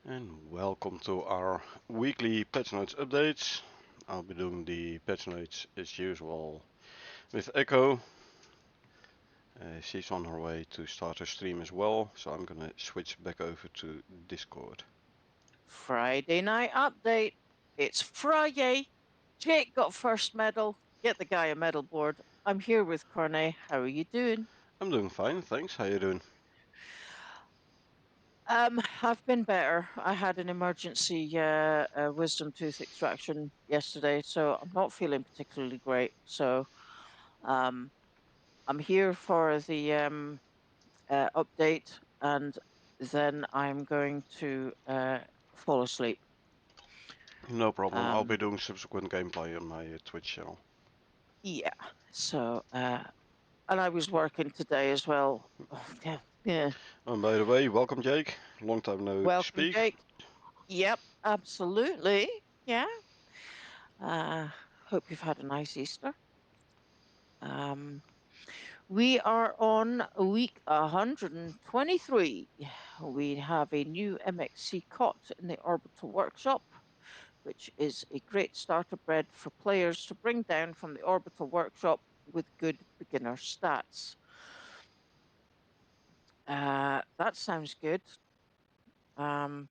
And welcome to our weekly patch notes updates. I'll be doing the patch notes as usual with Echo. She's on her way to start her stream as well, so I'm gonna switch back over to Discord. Friday night update. It's Friday. Jake got first medal. Get the guy a medal board. I'm here with Cornet. How are you doing? I'm doing fine, thanks. How you doing? I've been better. I had an emergency wisdom tooth extraction yesterday, so I'm not feeling particularly great. So, um, I'm here for the update, and then I'm going to fall asleep. No problem. I'll be Um, doing subsequent gameplay on my Twitch channel. yeah. So, and I was working today as well. Oh, yeah, yeah. And by the way, welcome Jake. Long time no Welcome, speak. Jake. Yep, absolutely. Yeah. Uh, Hope you've had a nice Easter. Um, we are on week 123. We have a new MXC cot in the orbital workshop, which is a great starter bread for players to bring down from the orbital workshop with good beginner stats. That sounds good. Um,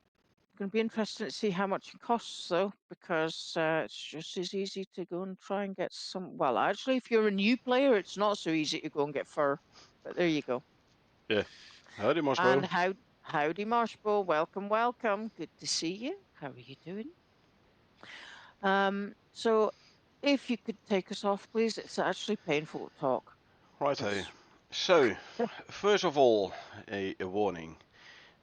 Going to be interesting to see how much it costs, though, because it's just as easy to go and try and get some. Well, actually, if you're a new player, it's not so easy to go and get fur. But there you go. Yeah. Howdy And Moscow. howdy, Marshbo. Welcome, welcome. Good to see you. How are you doing? So if you could take us off, please. It's actually painful to talk. Righto. It's So, first of all, a warning.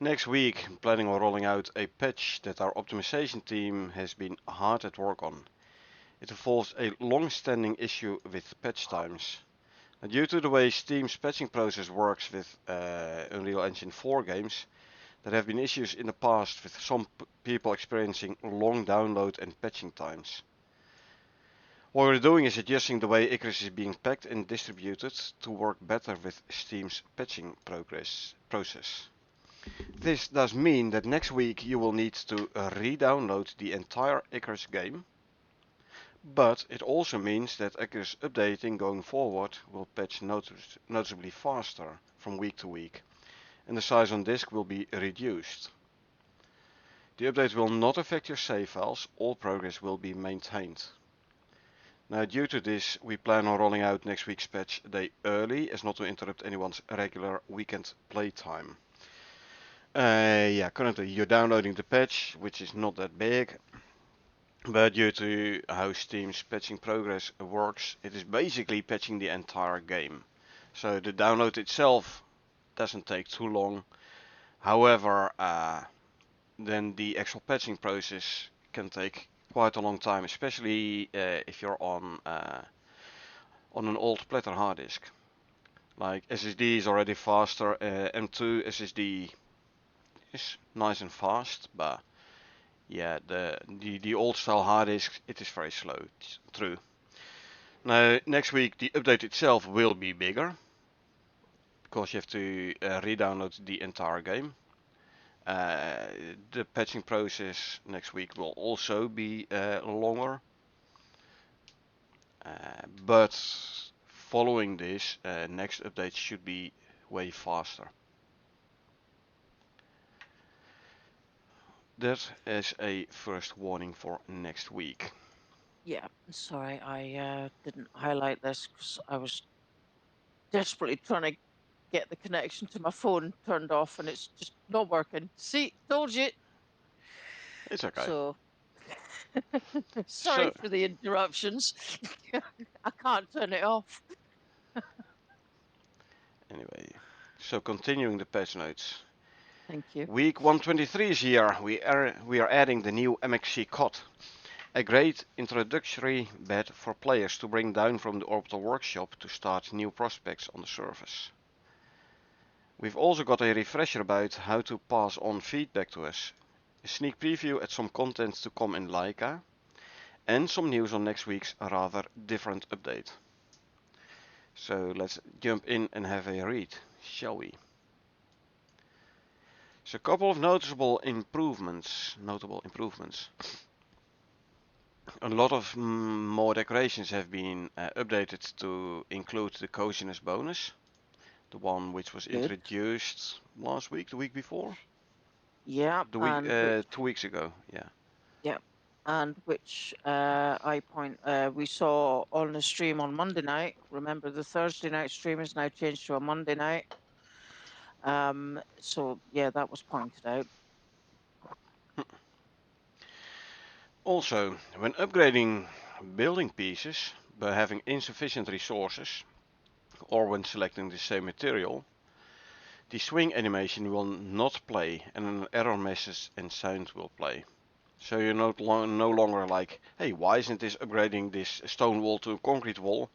Next week, I'm planning on rolling out a patch that our optimization team has been hard at work on. It involves a long-standing issue with patch times. Due to the way Steam's patching process works with Unreal Engine 4 games, there have been issues in the past with some people experiencing long download and patching times. What we're doing is adjusting the way Icarus is being packed and distributed to work better with Steam's patching process. This does mean that next week you will need to re-download the entire Icarus game, but it also means that Icarus updating going forward will patch noticeably faster from week to week, and the size on disk will be reduced. The update will not affect your save files, all progress will be maintained. Now, due to this, we plan on rolling out next week's patch a day early, as not to interrupt anyone's regular weekend playtime. Yeah, currently you're downloading the patch, which is not that big, but due to how Steam's patching progress works, it is basically patching the entire game. So the download itself doesn't take too long. However, then the actual patching process can take quite a long time, especially if you're on an old platter hard disk. Like SSD is already faster, M2 SSD is nice and fast, but yeah, the old style hard disk, it is very slow. It's true. Now next week the update itself will be bigger because you have to re-download the entire game. Uh, the patching process next week will also be longer, but following this, next update should be way faster. That is a first warning for next week. yeah. Sorry, I didn't highlight this because I was desperately trying to get the connection to my phone turned off, and it's just not working. See, told you. It's okay. So sorry So, for the interruptions. I can't turn it off. anyway, so continuing the patch notes. Thank you. Week 123 is here. We are adding the new MXC COD, a great introductory bed for players to bring down from the orbital workshop to start new prospects on the surface. We've also got a refresher about how to pass on feedback to us, a sneak preview at some content to come in Laika, and some news on next week's rather different update. So let's jump in and have a read, shall we? So a couple of notable improvements. A lot of more decorations have been updated to include the coziness bonus, the one which was Good. introduced last week, the week before, Yeah, the week and which 2 weeks ago. Yeah. yeah, and which we saw on the stream on Monday night. Remember, the Thursday night stream is now changed to a Monday night. So yeah, that was pointed out. Also, when upgrading building pieces by having insufficient resources, or when selecting the same material, the swing animation will not play and an error message and sound will play. So you're no longer like, hey, why isn't this upgrading this stone wall to a concrete wall?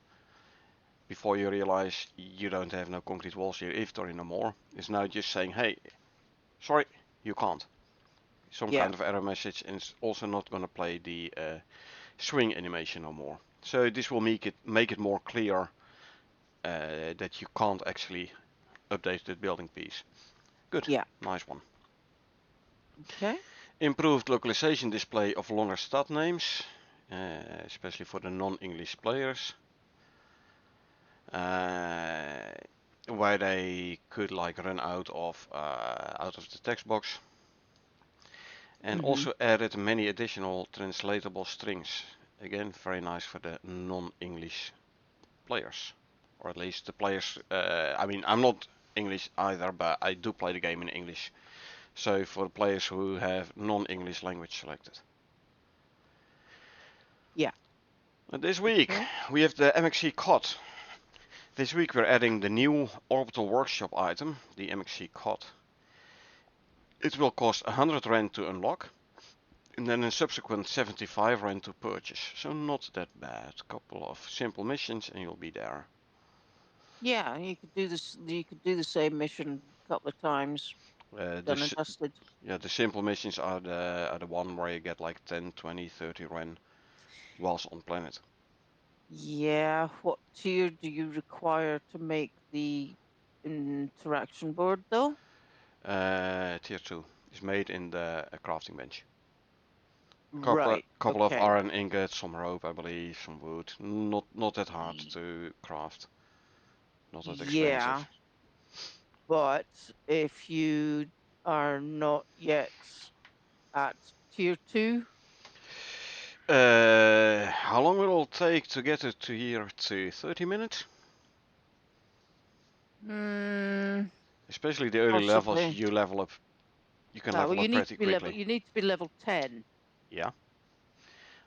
Before you realize you don't have no concrete walls in your inventory no more. It's now just saying, hey, sorry, you can't. Some Yeah, kind of error message, and it's also not going to play the swing animation no more. So this will make it more clear that you can't actually update the building piece. Good, yeah. nice one. Okay. Improved localization display of longer stat names, especially for the non-English players, where they could like run out of the text box, and Mm-hmm. also added many additional translatable strings. Again, very nice for the non-English players, or at least the players. I mean, I'm not English either, but I do play the game in English. So for the players who have non-English language selected. Yeah. This week Okay. we have the MXC COD. This week we're adding the new Orbital Workshop item, the MXC COD. It will cost 100 Rand to unlock, and then a subsequent 75 Rand to purchase. So not that bad. Couple of simple missions and you'll be there. Yeah, you could do this. You could do the same mission a couple of times, Uh, done and the, dusted. yeah, the simple missions are the one where you get like 10, 20, 30 Rand whilst on planet. Yeah. What tier do you require to make the interaction board, though? Tier 2 is made in the crafting bench. Couple Right. couple of Okay. iron ingots, some rope, I believe, some wood. Not that hard Y- to craft. Not that Yeah, expensive. but if you are not yet at tier 2, How long will it take to get it to here to 30 minutes? mm, Especially the early levels, possibly. you level up. You can Well, level you up need to pretty be level. quickly. You need to be level 10. Yeah.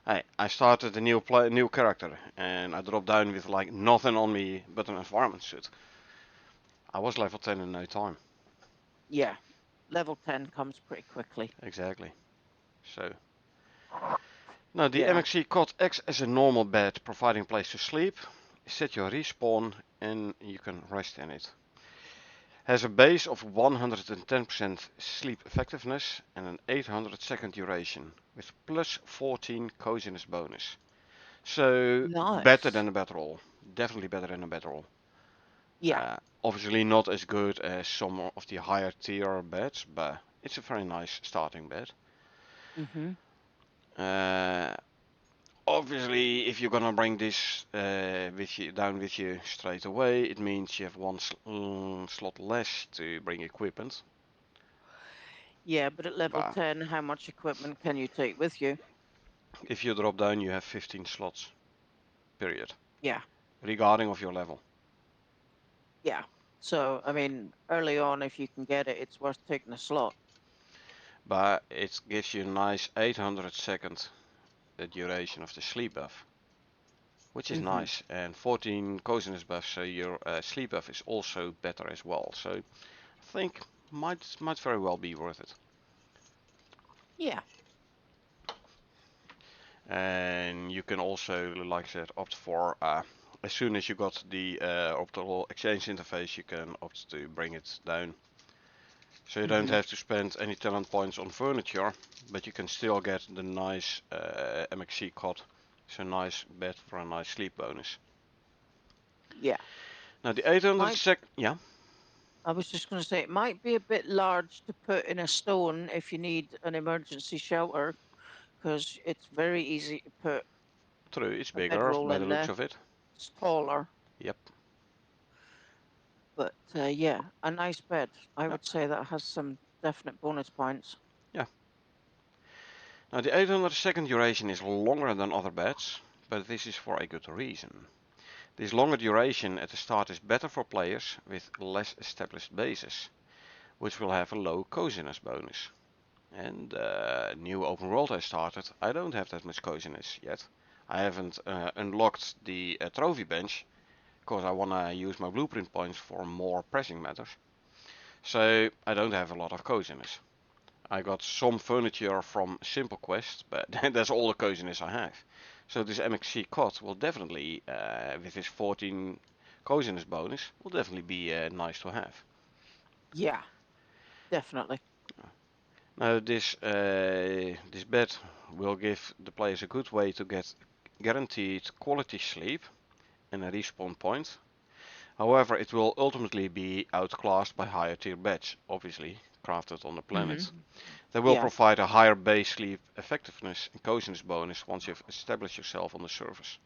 Hey, I started a new character and I dropped down with like nothing on me but an environment suit. I was level 10 in no time. Yeah, level 10 comes pretty quickly. Exactly. So now the Yeah. MXC COD acts as a normal bed, providing place to sleep. Set your respawn and you can rest in it. Has a base of 110% sleep effectiveness and an 800-second duration with plus 14 coziness bonus. So better Nice. than a bedroll. Definitely better than a bedroll. Yeah. Obviously not as good as some of the higher tier beds, but it's a very nice starting bed. Mm-hmm. Uh, Obviously, if you're gonna bring this down with you straight away, it means you have one slot less to bring equipment. Yeah, but at level But 10, how much equipment can you take with you? if you drop down, you have 15 slots. Period. Yeah. Regarding of your level. Yeah. So, I mean, early on, if you can get it, it's worth taking a slot. But it gives you a nice 800-second duration of the sleep buff, which is Mm-hmm. nice, and 14 coziness buff, so your sleep buff is also better as well. So I think might very well be worth it. Yeah. And you can also, like I said, opt for as soon as you got the optical exchange interface, you can opt to bring it down. So you don't Mm-hmm. have to spend any talent points on furniture, but you can still get the nice MXC cot. So nice bed for a nice sleep bonus. Yeah. Now the 800 My sec, yeah. I was just going to say it might be a bit large to put in a stone if you need an emergency shelter, because it's very easy to put True, it's a bigger bedroll by the in looks there. of it. It's taller, Yep. but yeah, a nice bed. I Yeah. would say that has some definite bonus points. Yeah. Now the 800-second duration is longer than other beds, but this is for a good reason. This longer duration at the start is better for players with less established bases, which will have a low coziness bonus. And new open world I started, I don't have that much coziness yet. I haven't unlocked the trophy bench because I wanna use my blueprint points for more pressing matters. So I don't have a lot of coziness. I got some furniture from Simple Quest, but that's all the coziness I have. So this MXC cot will definitely, with his 14 coziness bonus, will definitely be nice to have. Yeah, definitely. Now this bed will give the players a good way to get guaranteed quality sleep and a respawn point. However, it will ultimately be outclassed by higher tier beds, obviously crafted on the Hmm. planet. They will Yeah. provide a higher base sleep effectiveness and coziness bonus once you've established yourself on the surface.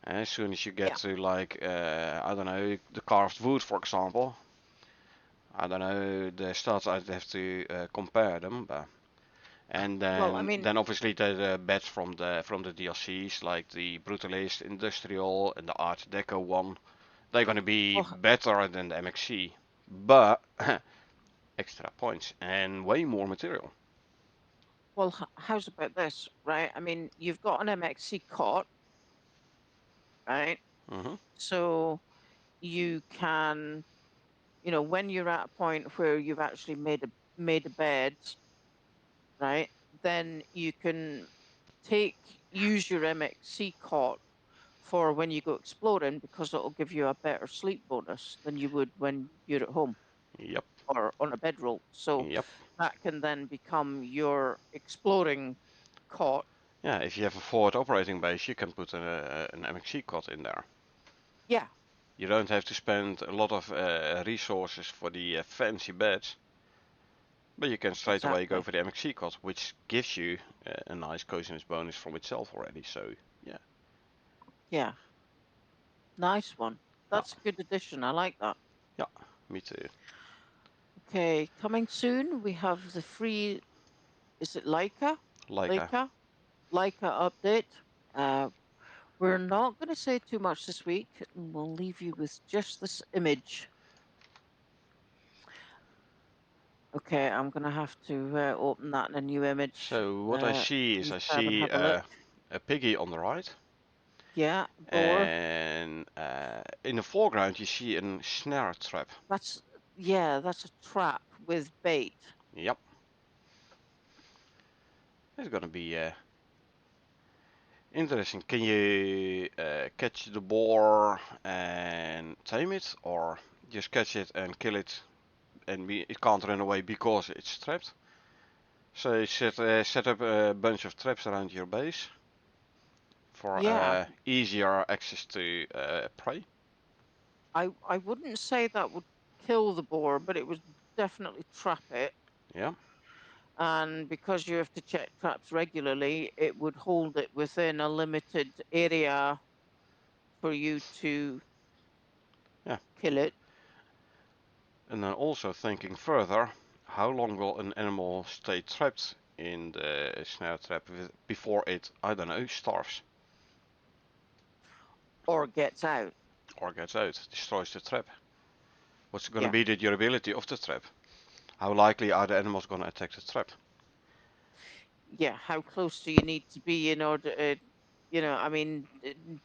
As soon as you get Yeah. to like, I don't know, the carved wood for example, I don't know the stats, I'd have to compare them, but and Well, I then mean, obviously the beds from the DLCs like the Brutalist Industrial and the Art Deco one, they're gonna be well, better than the MXC, but extra points and way more material. well, how's about this, right? I mean, you've got an MXC cot, right? Hmm. So you can, when you're at a point where you've actually made a bed, right? Then you can take use your MXC cot for when you go exploring because it'll give you a better sleep bonus than you would when you're at home Yep, or on a bedroll. So yep. that can then become your exploring cot. Yeah, if you have a forward operating base, you can put an MXC cot in there. Yeah, You don't have to spend a lot of resources for the fancy beds, but you can straight away go exactly. for the MXC cot, which gives you a nice coziness bonus from itself already. So yeah, Yeah, nice one. yeah, That's a good addition. I like that. yeah, me too. Okay, coming soon, we have the free, is it Leica? Leica. Leica? Leica update. Uh, we're not going to say too much this week. We'll leave you with just this image. Okay, I'm going to have to open that in a new image. So what I see is You I grab and see have a look. a piggy on the right, Yeah, boar. and in the foreground you see a snare trap. That's, yeah, that's a trap with bait. Yep, it's gonna be interesting. Can you catch the boar and tame it, or just catch it and kill it, and it can't run away because it's trapped? So you set up a bunch of traps around your base for Yeah, easier access to prey. I wouldn't say that would kill the boar, but it would definitely trap it. Yeah, And because you have to check traps regularly, it would hold it within a limited area for you to yeah. kill it. And then also thinking further, how long will an animal stay trapped in the snare trap before it, I don't know, starves Or gets out. or gets out, destroys the trap? What's going to Yeah. be the durability of the trap? How likely are the animals going to attack the trap? Yeah. How close do you need to be in order I mean,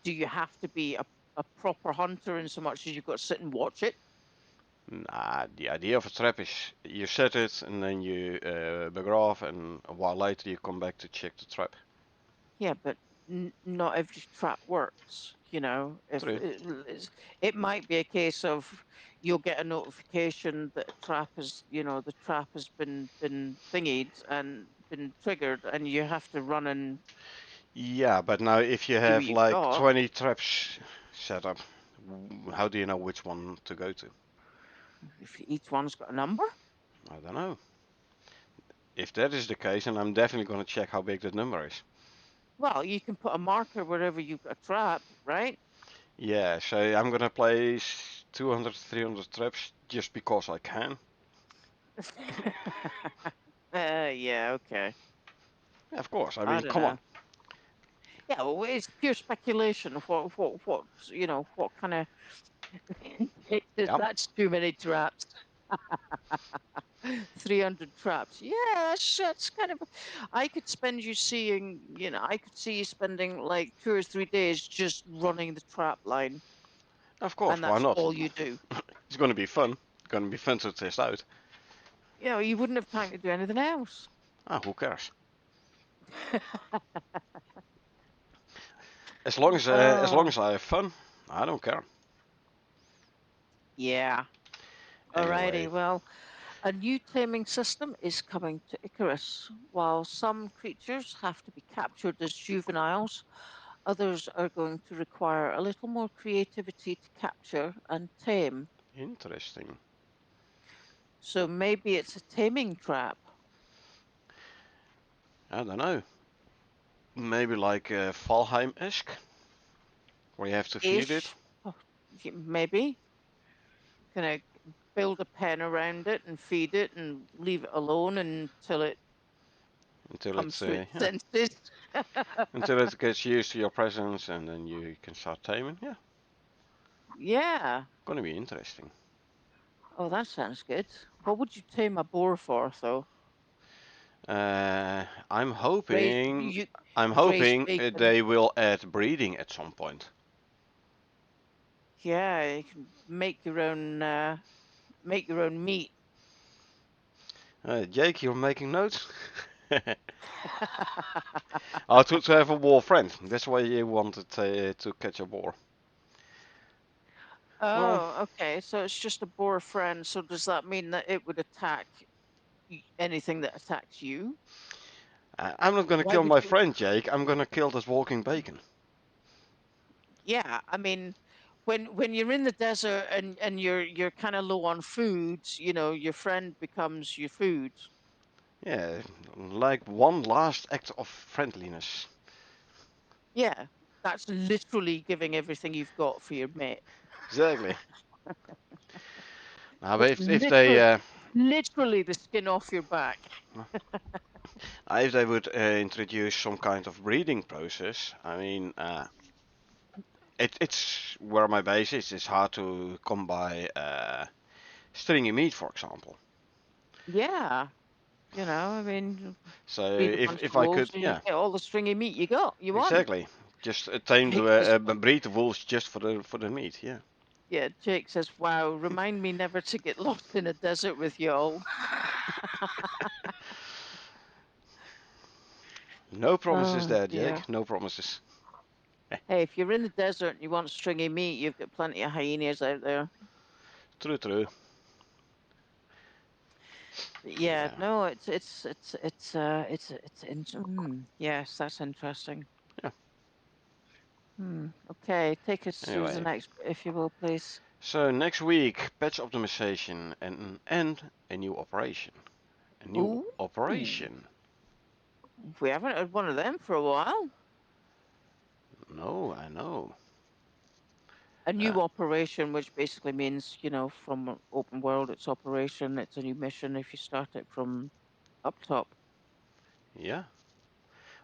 do you have to be a proper hunter in so much as you've got to sit and watch it? Nah, the idea of a trap is you set it and then you bugger off, and a while later you come back to check the trap. Yeah, but not every trap works. If True. it might be a case of you'll get a notification that the trap has been thingied and been triggered, and you have to run and Yeah, but now if you see what have you've like got. 20 traps set up, how do you know which one to go to? If each one's got a number? I don't know. If that is the case, then I'm definitely going to check how big that number is. Well, you can put a marker wherever you've got a trap, right? Yeah, so I'm going to place 200, 300 traps just because I can. Yeah, okay. Yeah, of course. I I mean, don't come on. know. Yeah, well, it's pure speculation. What, what kind of Yeah, that's too many traps. 300 traps. Yeah, that's kind of. I could spend you seeing, I could see you spending like 2 or 3 days just running the trap line, of and course. Why that's not? all you do. It's going to be fun. Going to be fun to test out. You wouldn't have time to do anything else. Ah, who cares? As long Oh, as I have fun, I don't care. yeah. Anyway, Alrighty. Well, a new taming system is coming to Icarus. While some creatures have to be captured as juveniles, others are going to require a little more creativity to capture and tame. interesting. So maybe it's a taming trap. I don't know. Maybe like Valheim-esque, where you have to feed it Ish. Oh, maybe. Gonna build a pen around it and feed it and leave it alone until it until comes it's to its yeah, senses. until it gets used to your presence, and then you can start taming. Yeah, Yeah. gonna be interesting. Oh, that sounds good. What would you tame a boar for, though? I'm Raise hoping, you I'm raise hoping bacon. they will add breeding at some point. Yeah, you can make your own meat. Jake, you're making notes. Oh, to have a boar friend. That's why you wanted to catch a boar. Well, Oh, okay. So it's just a boar friend. So does that mean that it would attack anything that attacks you? I'm not gonna Why kill would my you? friend Jake. I'm gonna kill this walking bacon. Yeah, I mean, when you're in the desert and you're kind of low on food, your friend becomes your food. Yeah, like one last act of friendliness. Yeah, that's literally giving everything you've got for your mate. Exactly. Now, It's if they literally the skin off your back. if they would introduce some kind of breeding process, I mean, it's where my base is. It's hard to come by stringy meat, for example. Yeah, I mean, So feed a bunch of if I wolves could, and you yeah, get all the stringy meat you want. exactly. Just tame Jake the says, breed the wolves just for the meat. Yeah. yeah, Jake says, wow, remind me never to get lost in a desert with y'all. No promises Oh there, dear. Jake. No promises. Hey, if you're in the desert and you want stringy meat, you've got plenty of hyenas out there. True, true. But yeah, Yeah. no, yes, that's interesting. Yeah. Okay, take us through the Anyway, next, if you will, please. so next week, patch optimization and a new operation. A new Ooh, operation. we haven't had one of them for a while. No, I know. A Uh, new operation, which basically means, from open world, it's operation, it's a new mission if you start it from up top. yeah.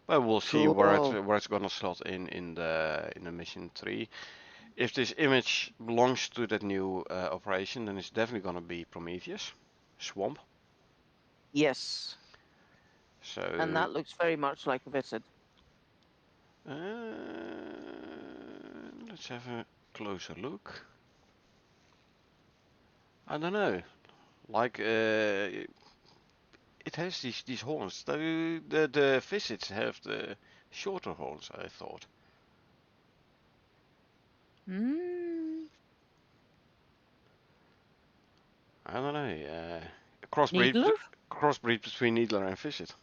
But we'll see Cool. where it's gonna slot in the mission 3. If this image belongs to that new operation, then it's definitely gonna be Prometheus, Swamp. Yes, and So that looks very much like a visit. uh, let's have a closer look. I don't know. Like it has these horns. The visits have the shorter horns, I thought. Hmm. I don't know. Needler? Crossbreed between Needler and Visit.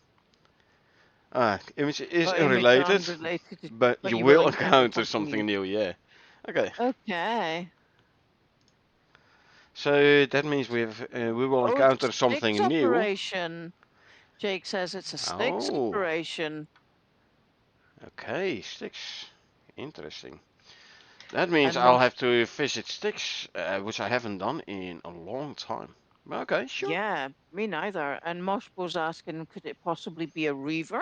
Image is Or image are unrelated, unrelated, but but you you will will encounter encounter something something new. new. Yeah. Okay. Okay. So that means we will Oh, it's a encounter Styx something new. operation. Jake says it's a Styx Oh, operation. okay, Styx. Interesting. That means And I'll Mosh, have to visit Styx, which I haven't done in a long time. Okay, sure. yeah, me neither. And Moshbo's asking, could it possibly be a Reaver?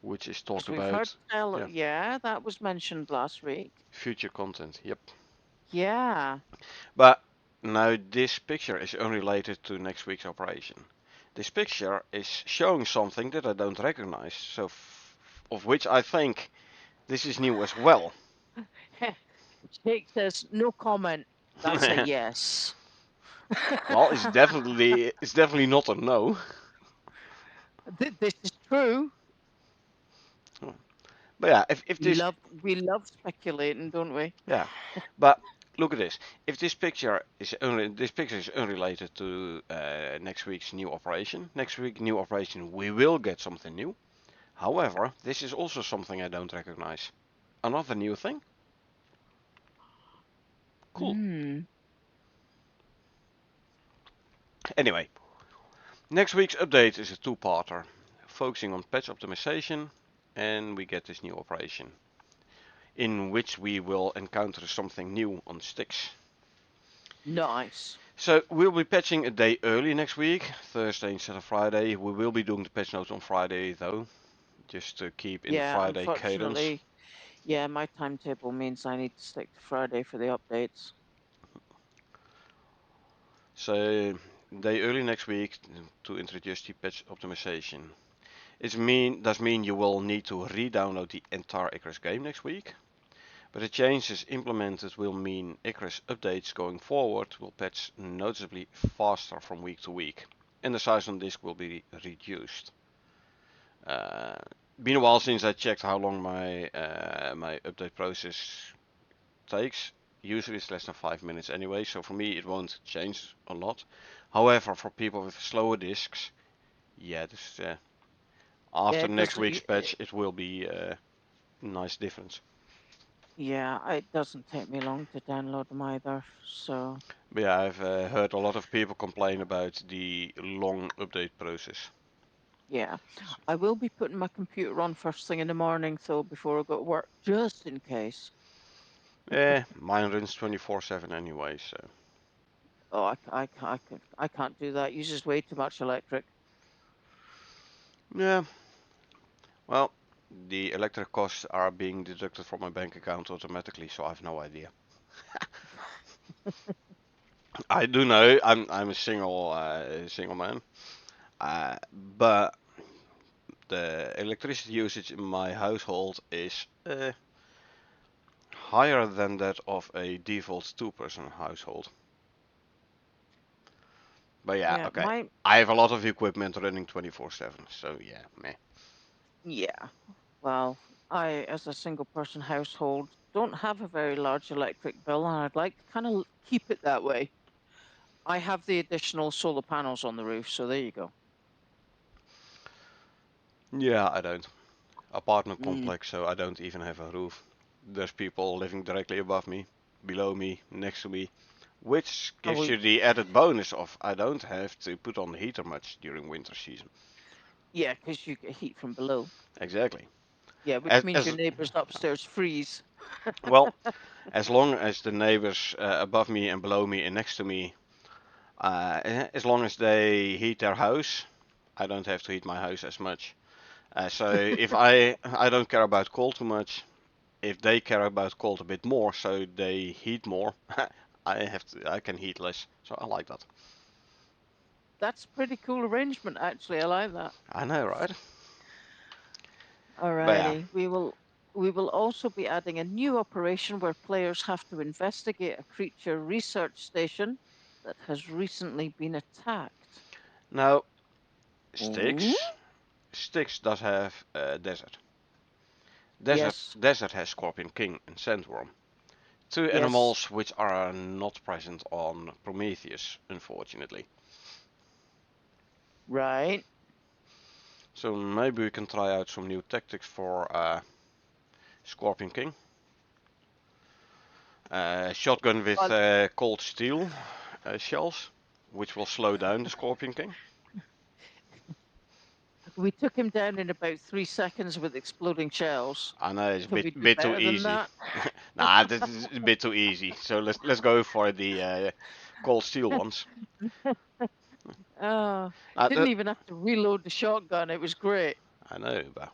Which is talked Because we've heard about, tell, yeah, yeah, that was mentioned last week. future content. Yep. Yeah. But now this picture is unrelated to next week's operation. This picture is showing something that I don't recognize, so of which I think this is new as well. Jake says, no comment. That's a yes. Well, it's definitely not a no. This is true. But yeah, if this We love speculating, don't we? yeah, but look at this. If this picture is unrelated to next week's new operation. Next week new operation we will get something new. However, this is also something I don't recognize. Another new thing. Cool. Hmm. Anyway, next week's update is a two-parter, focusing on patch optimization, and we get this new operation, in which we will encounter something new on Styx. Nice. So we'll be patching a day early next week, Thursday instead of Friday. We will be doing the patch notes on Friday though, just to keep in the Yeah, Friday cadence. unfortunately, yeah, my timetable means I need to stick to Friday for the updates. So day early next week to introduce the patch optimization. Does mean you will need to re-download the entire Icarus game next week. But the changes implemented will mean Icarus updates going forward will patch noticeably faster from week to week, and the size on disk will be reduced. Uh, been a while since I checked how long my update process takes. Usually it's less than 5 minutes anyway, so for me it won't change a lot. However, for people with slower disks, yeah, Yeah, after it next doesn't. week's patch it will be a nice difference. Yeah, it doesn't take me long to download them either. So But yeah, I've heard a lot of people complain about the long update process. yeah, I will be putting my computer on first thing in the morning, though, before I go to work, just in case. Mine runs 24/7 anyway, so Oh, I can't do that. Uses way too much electric. yeah. Well, the electric costs are being deducted from my bank account automatically, so I have no idea. I do know I'm a single man, but the electricity usage in my household is higher than that of a default two-person household. But yeah, Yeah, okay. I have a lot of equipment running 24/7, so yeah, meh. yeah. Well, I, as a single person household, don't have a very large electric bill, and I'd like to kind of keep it that way. I have the additional solar panels on the roof, so there you go. Yeah, I don't. Apartment Mm. complex, so I don't even have a roof. There's people living directly above me, below me, next to me, which Oh, gives well, you the added bonus of I don't have to put on the heater much during winter season. yeah, because you get heat from below. Exactly. Yeah, which As, means your as neighbors upstairs freeze. well, as long as the neighbors above me and below me and next to me, as long as they heat their house, I don't have to heat my house as much. So if I don't care about cold too much, if they care about cold a bit more, so they heat more, I can heat less. So I like that. That's a pretty cool arrangement, actually. I like that. I know, right? But yeah, Alrighty, we will also be adding a new operation where players have to investigate a creature research station that has recently been attacked. now Ooh? Styx does have desert. Desert Yes, desert has Scorpion King and Sandworm, two yes, animals which are not present on Prometheus, unfortunately. right. So maybe we can try out some new tactics for Scorpion King. Shotgun with Well, cold steel shells, which will slow down the Scorpion King. We took him down in about 3 seconds with exploding shells. I know it's a Can we do bit too better than easy. that? Nah, this is a bit too easy. So let's go for the cold steel ones. Oh, Uh, didn't the, even have to reload the shotgun. It was great. I know, but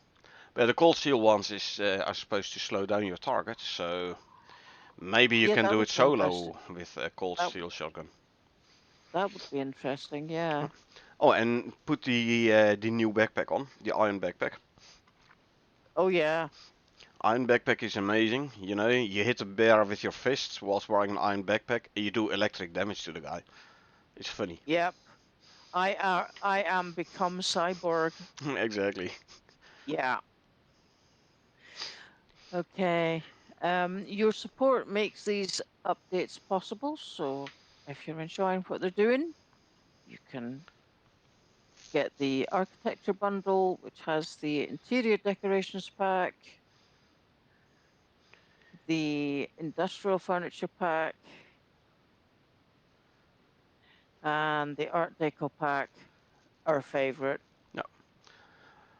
the cold steel ones are supposed to slow down your target. So maybe you Yeah, can that do would it be interesting. solo with a cold That steel shotgun. that would be interesting. Yeah. Oh, and put the new backpack on, the iron backpack. Oh yeah. Iron backpack is amazing. You know, you hit a bear with your fists whilst wearing an iron backpack, and you do electric damage to the guy. It's funny. Yep. I am become cyborg. Exactly. Yeah. Okay. Your support makes these updates possible. So if you're enjoying what they're doing, you can get the architecture bundle, which has the interior decorations pack, the industrial furniture pack, and the art deco pack, our favorite. No.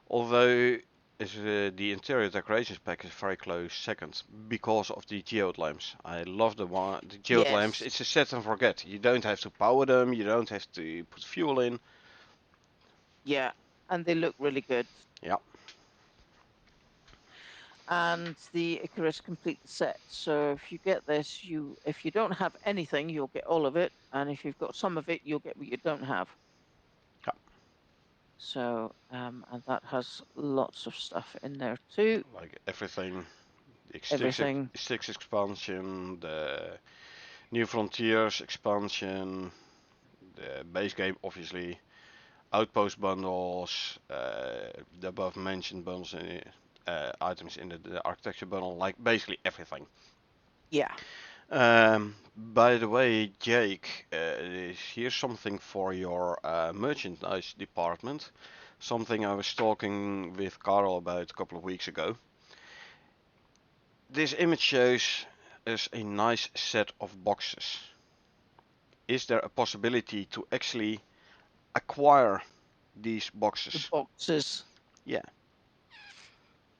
Although the interior decorations pack is very close second because of the geode lamps. I love the geode lamps. Yes. It's a set and forget. You don't have to power them. You don't have to put fuel in. Yeah. And they look really good. Yeah. And the Icarus complete the set. So if you get this, if you don't have anything, you'll get all of it, and if you've got some of it, you'll get what you don't have. Yeah. So and that has lots of stuff in there too. Like everything. The Everything. six expansion, the New Frontiers expansion, the base game obviously, outpost bundles, the above mentioned bundles, items in the architecture bundle, like basically everything. Yeah. By the way, Jake, here's something for your merchandise department. Something I was talking with Carl about a couple of weeks ago. This image shows us a nice set of boxes. Is there a possibility to actually acquire these The boxes? boxes. Yeah,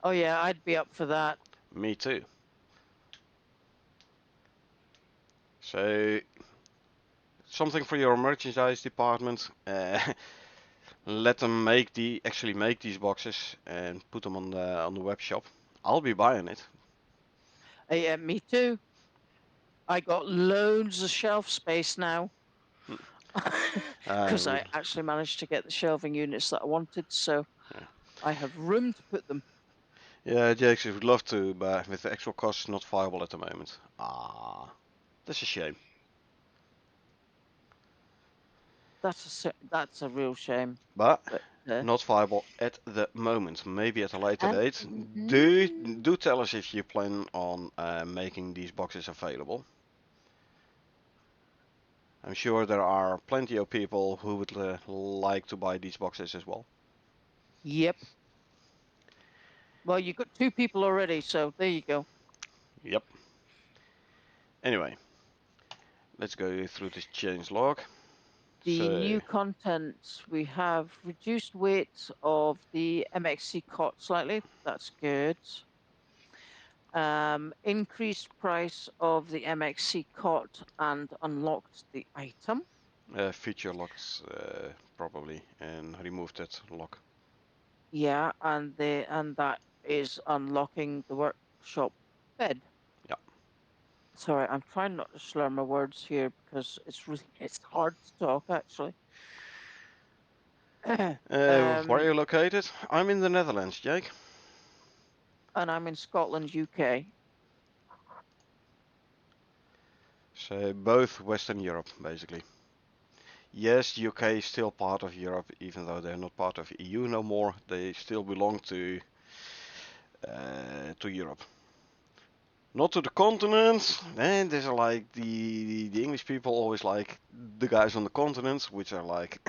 Oh yeah, I'd be up for that. me too. So something for your merchandise department. Let them actually make these boxes and put them on the web shop. I'll be buying it. Yeah, me too. I got loads of shelf space now because Uh, I actually managed to get the shelving units that I wanted, so yeah. I have room to put them. Yeah, Jakes, would love to, but with the actual costs not viable at the moment. Ah, that's a shame. That's a real shame. But But not viable at the moment. Maybe at a later and date. Do tell us if you plan on making these boxes available. I'm sure there are plenty of people who would like to buy these boxes as well. yep. Well, you got two people already, so there you go. Yep. Anyway, let's go through this change log. The So, new content, we have reduced weight of the MXC cot slightly. That's good. Increased price of the MXC cot and unlocked the item. feature locked probably and remove that lock. Yeah, and that is unlocking the workshop bed. Yeah. Sorry, I'm trying not to slur my words here because it's hard to talk actually. Where are um, you located? I'm in the Netherlands, Jake. and I'm in Scotland, UK. So both Western Europe, basically. Yes, UK is still part of Europe, even though they're not part of EU no more. They still belong to Europe, not to the continent. And there's like the English people always like the guys on the continent, which are like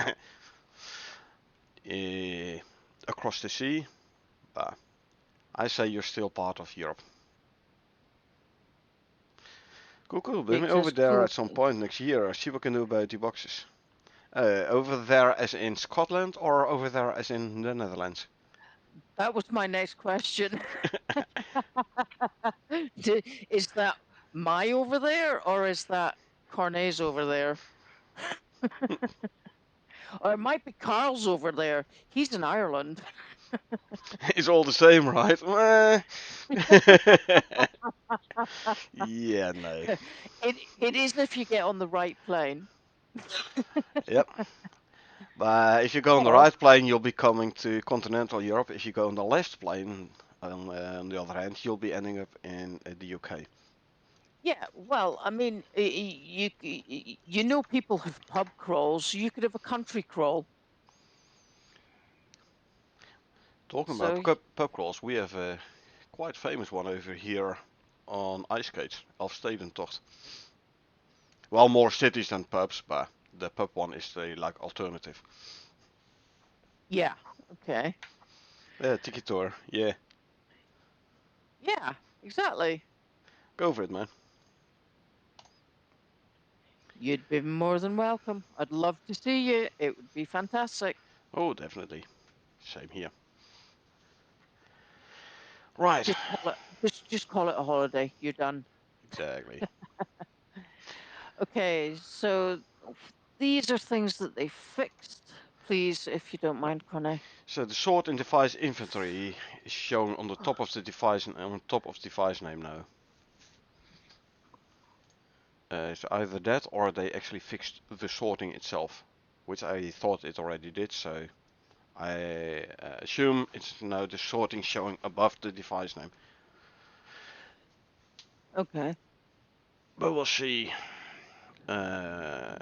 eh, across the sea. But I say you're still part of Europe. Cool, cool. Bring me Makes over us there cool. at some point next year. See what we can do about the boxes. Over there as in Scotland or over there as in the Netherlands? That was my next question. Is that my over there or is that Cornet's over there? Or it might be Carl's over there. He's in Ireland. It's all the same, right? Yeah, no. It is if you get on the right plane. Yep. But if you go on the Or right plane, you'll be coming to continental Europe. If you go on the left plane, on the other hand, you'll be ending up in the UK. yeah, well, I mean, you know people have pub crawls. You could have a country crawl. Talking about So pub crawls, we have a quite famous one over here on ice skates, Elfstedentocht. Well, more cities than pubs, but the pub one is the like alternative. yeah, okay. Yeah, tiki tour. Yeah, Yeah, exactly. go for it, man. You'd be more than welcome. I'd love to see you. It would be fantastic. Oh, definitely. Same here. Right. Just call it just call it a holiday. You're done. Exactly. Okay, so these are things that they fixed. Please, if you don't Yeah. mind, Connie. So the sort in device inventory is shown on the top of the device and on top of device name now. So either that or they actually fixed the sorting itself, which I thought it already did. So I assume it's now the sorting showing above the device name. Okay. But we'll see. Uh,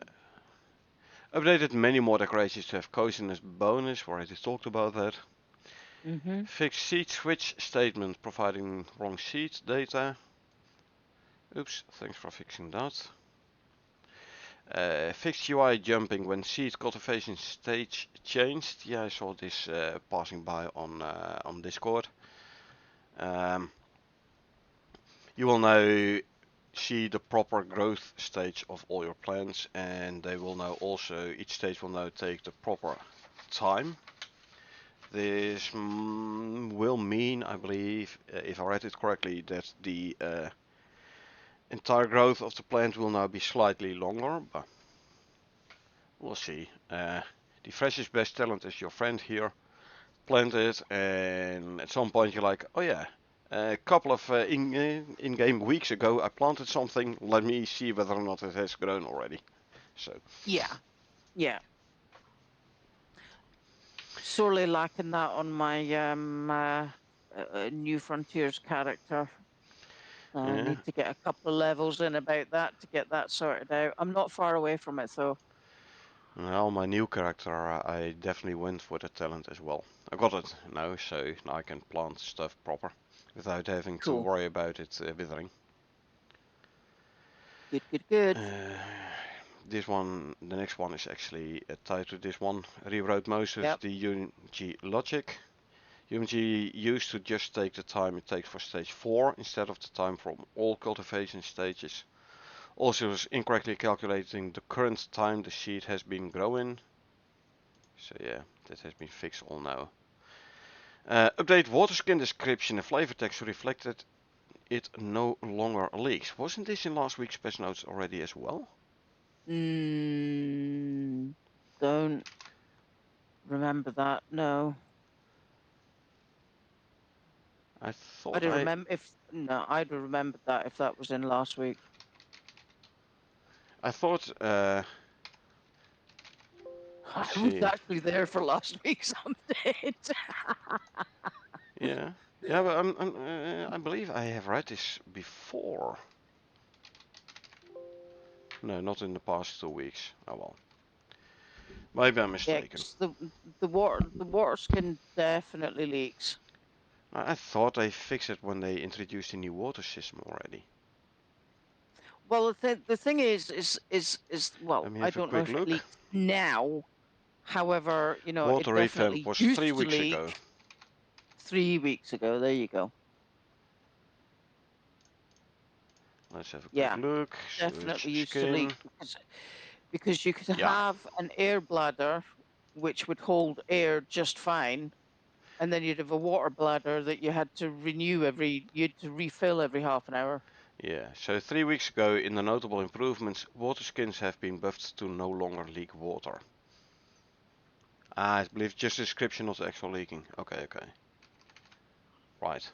Updated many more decorations to have coziness bonus. We already talked about that. Mm-hmm. Fixed seed switch statement providing wrong seed data. Oops, thanks for fixing that. Fixed UI jumping when seed cultivation stage changed. Yeah, I saw this passing by on Discord. Um, you will now see the proper growth stage of all your plants, and they will now also each stage will now take the proper time. This will mean, I believe, if I read it correctly, that the entire growth of the plant will now be slightly longer, but we'll see. The freshest best talent is your friend here. Plant it, and at some point you're like, oh yeah, a couple of in-game weeks ago I planted something. Let me see whether or not it has grown already. So Yeah, yeah. Sorely lacking that on my New Frontiers character. I yeah, need to get a couple of levels in about that to get that sorted out. I'm not far away from it though. well, my new character, I definitely went for the talent as well. I got it now, so now I can plant stuff proper without having to Cool. worry about it withering. Good, good, good. This one, the next one is actually tied to this one. Rewrote most of Yep. the UNG logic. UNG used to just take the time it takes for stage 4 instead of the time from all cultivation stages. Also was incorrectly calculating the current time the seed has been growing. So yeah, that has been fixed all now. Update water skin description and flavor text to reflect that it no longer leaks. Wasn't this in last week's patch notes already as well? Mm, don't remember that. No. I I'd thought have remember if no, I'd have remembered that if that was in last week. I thought I let's was see. actually there for last week's update. Yeah. Yeah, but I believe I have read this before. No, not in the past 2 weeks. Oh well. Maybe I'm Yeah, mistaken. 'cause the water skin definitely leaks. I thought they fixed it when they introduced the new water system already. Well, the thing is Let well, me I have a don't know quick if it look. leaks now. However, it Water revamp definitely was used three to weeks ago. leak 3 weeks ago. There you go. Let's have a quick Yeah, look. Sewage definitely used to skin. leak because you could Yeah, have an air bladder which would hold air just fine, and then you'd have a water bladder that you had to refill every half an hour. yeah. So 3 weeks ago, in the notable improvements, water skins have been buffed to no longer leak water. I believe just the description, not the actual leaking. Okay, okay. Right.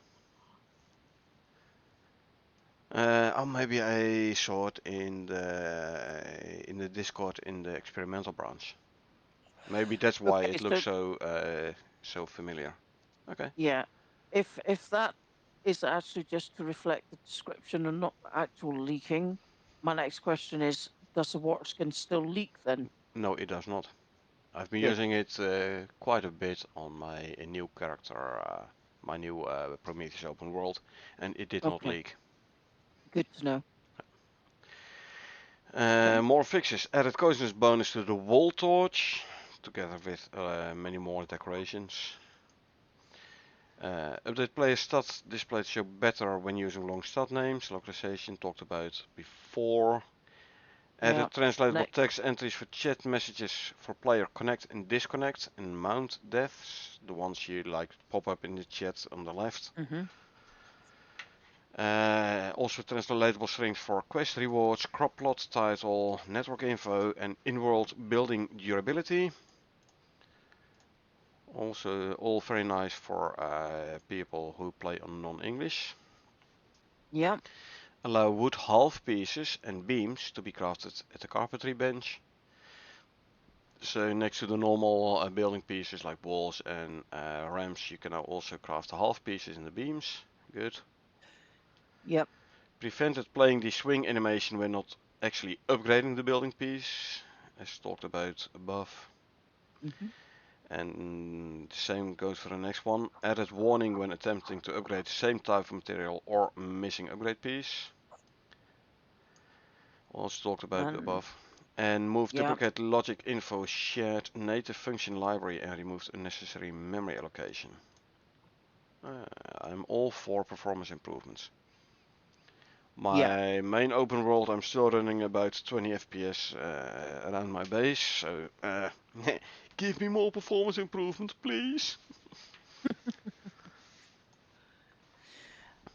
Oh, maybe I saw it in the Discord in the experimental branch. Maybe that's why Okay, it looks so so familiar. Okay. yeah, if that is actually just to reflect the description and not the actual leaking, my next question is, does the water skin still leak then? No, it does not. I've been Good. using it quite a bit on my new character, my new Prometheus open world, and it did not Okay, leak. good to know. Okay. More fixes. Added coziness bonus to the wall torch, together with many more decorations. Update player stats display show better when using long stat names. Localization talked about before. Yeah. Added translatable Next. text entries for chat messages for player connect and disconnect and mount deaths. The ones you like pop up in the chat on the left. Mm-hmm. Also translatable strings for quest rewards, crop plot title, network info and in-world building durability. Also all very nice for people who play on non-English. Yep. Allow wood half pieces and beams to be crafted at the carpentry bench. So next to the normal building pieces like walls and ramps, you can now also craft the half pieces and the beams. Good. Yep. Prevented playing the swing animation when not actually upgrading the building piece, as talked about above. Mm-hmm. And the same goes for the next one. Added warning when attempting to upgrade the same type of material or missing upgrade piece. Also talked about And above. And move yep. duplicate logic info shared native function library and removed unnecessary memory allocation. I'm all for performance improvements. Yeah. My main open world, I'm still running about 20 FPS around my base, so give me more performance improvement, please.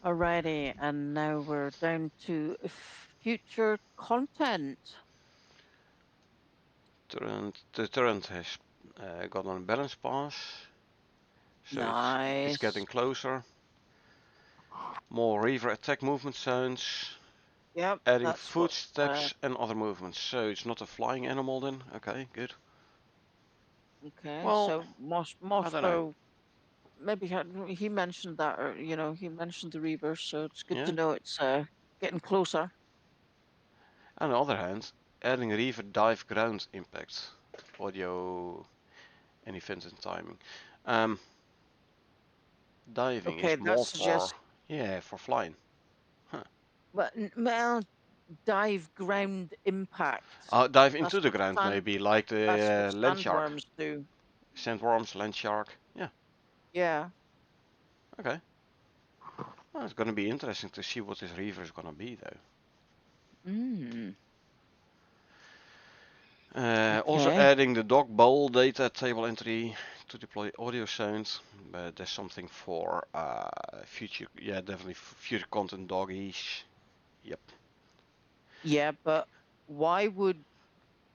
Alrighty. And now we're down to future content. The turret has got on a balance pass, so it's getting Nice. closer. More Reaver attack movement sounds. Yep. Adding That's what. footsteps and other movements. So it's not a flying animal then? Okay, good. Okay. Well, So I don't know. Moscow. Maybe he mentioned that, or he mentioned the Reavers, so it's good to Yeah. know it's getting closer. On the other hand, adding Reaver dive ground impact. Audio and event and timing. Um, Diving Okay, is that more for, suggests, yeah, for flying. Huh. but well, dive ground impact. Dive That's into the what ground maybe, like that's what the land shark. sandworms do. Sandworms, land shark. Yeah, Yeah. okay. Well, it's gonna be interesting to see what this Reaver is gonna be though. Mm. Also Okay. adding the dog bowl data table entry to deploy audio sounds, but there's something for future, yeah, definitely future content doggies. Yep. Yeah, but why would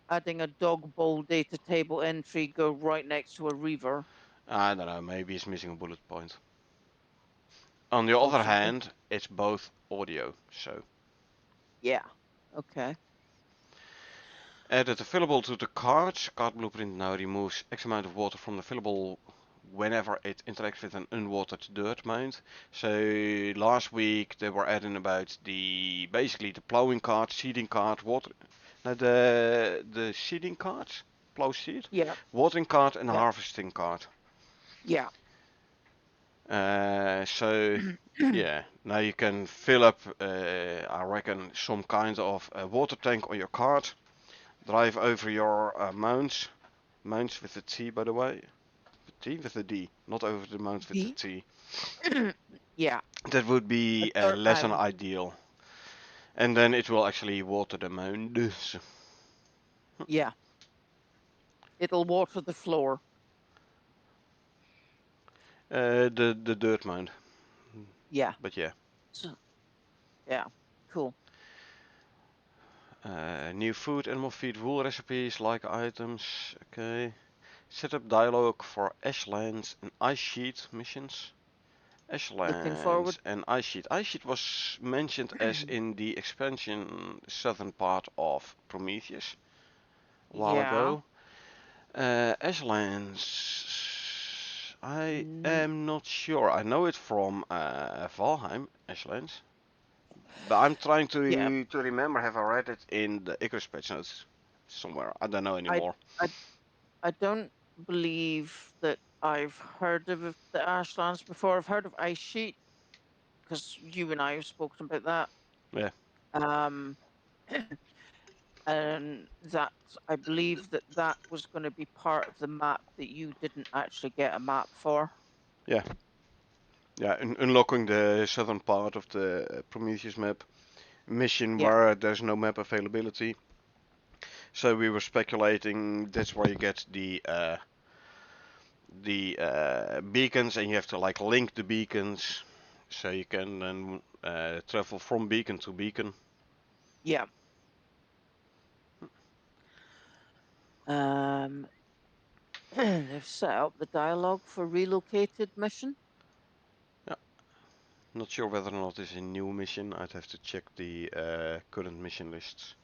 adding a dog bowl data table entry go right next to a Reaver? I don't know, maybe it's missing a bullet point. On the other Possibly. hand, it's both audio, so. Yeah. Okay. Added a fillable to the card. Card blueprint now removes X amount of water from the fillable whenever it interacts with an unwatered dirt mound. So last week they were adding about the basically the plowing cart, seeding cart, water. No, the seeding cart, plow seed, Yeah. watering cart, and Yeah. harvesting cart. Yeah. So yeah, now you can fill up, I reckon, some kind of water tank on your cart. Drive over your mounds. Mounds with a T, by the way. T with a D, not over the mounds with the D. T. Yeah. That would A be dirt less than mound. ideal. And then it will actually water the mounds. Yeah, it'll water the floor. The dirt mound. Yeah. But yeah. So, yeah, cool. New food, animal feed, wool recipes, like items. Okay. Set up dialogue for Ashlands and Ice Sheet missions. Looking forward. Ashlands and Ice Sheet. Ice Sheet was mentioned as in the expansion southern part of Prometheus a while Yeah. ago. Ashlands. I Mm, am not sure. I know it from Valheim, Ashlands. But I'm trying yeah. to remember. Have I read it in the Icarus Patchnotes somewhere? I don't know I, anymore. I, I don't believe that I've heard of the Ashlands before. I've heard of Ice Sheet because you and I have spoken about that. Yeah, Um, and that I believe that that was going to be part of the map that you didn't actually get a map for. yeah, yeah. Unlocking the southern part of the Prometheus map mission Yeah, where there's no map availability. So we were speculating that's where you get the beacons, and you have to like link the beacons, so you can then travel from beacon to beacon. yeah. Um, they've set up the dialogue for relocated mission. Yeah, not sure whether or not it's a new mission. I'd have to check the current mission lists.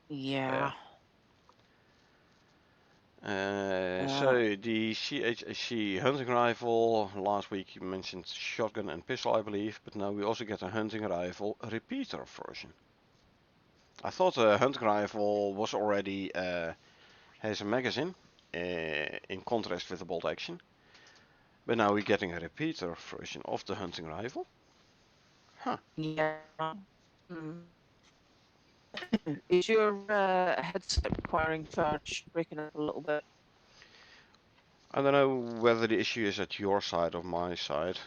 Yeah. Yeah. Uh, So the CHAC hunting rifle. Last week you mentioned shotgun and pistol, I believe, but now we also get a hunting rifle repeater version. I thought a hunting rifle was already has a magazine, in contrast with the bolt action. But now we're getting a repeater version of the hunting rifle. Huh. yeah. Mm. Is your headset requiring charge? Breaking up a little bit. I don't know whether the issue is at your side or my side.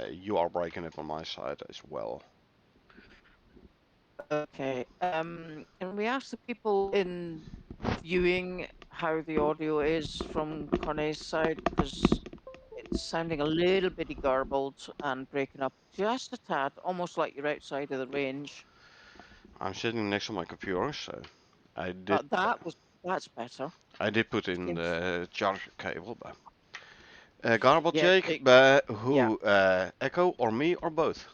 You are breaking up on my side as well. Okay. Can we ask the people in viewing how the audio is from Cornet's side? Because it's sounding a little bitty garbled and breaking up just a tad, almost like you're outside of the range. I'm sitting next to my computer, so I did That's better. I did put in Seems the charger cable, but garble yeah, Jake, but yeah. who? Echo or me or both?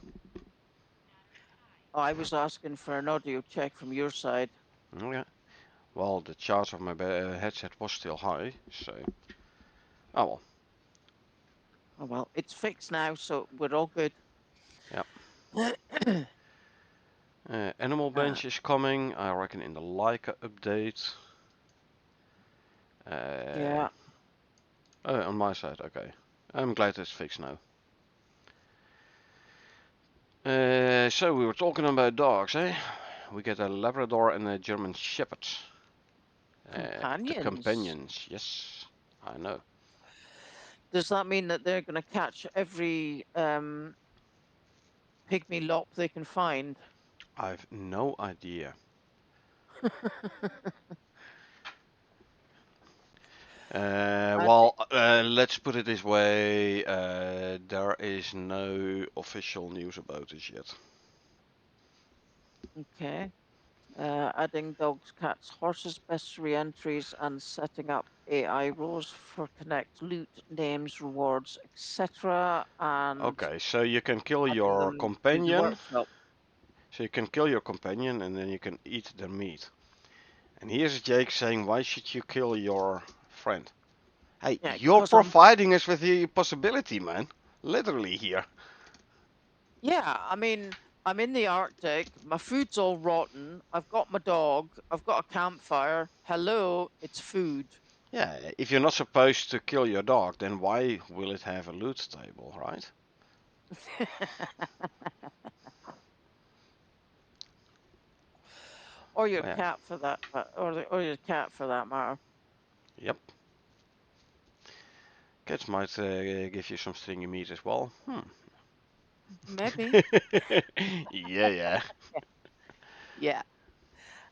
I was asking for an audio check from your side. Okay. Well, the charge of my headset was still high, so oh well. Oh well, it's fixed now, so we're all good. Yeah. Animal uh, bench is coming, I reckon, in the Leica update. Uh, yeah, oh, on my side, okay. I'm glad it's fixed now. So we were talking about dogs, eh? We get a Labrador and a German Shepherd. The companions. companions, yes, I know. Does that mean that they're going to catch every pygmy lop they can find? I've no idea. I, Let's put it this way. There is no official news about this yet. okay. Adding dogs, cats, horses, best re-entries, and setting up AI roles for connect loot, names, rewards, etc. And Okay, so you can kill adding your them to the companion. workshop. So you can kill your companion and then you can eat their meat. And here's Jake saying, why should you kill your friend? Hey, Yeah, you're because I'm. providing us with the possibility, man. Literally here. Yeah, I mean, I'm in the Arctic. My food's all rotten. I've got my dog. I've got a campfire. Hello, it's food. Yeah, if you're not supposed to kill your dog, then why will it have a loot table, right? Or your Yeah. cat for that, or your cat for that matter. Yep. Cats might give you some stringy meat as well. Maybe. Yeah, yeah. Yeah.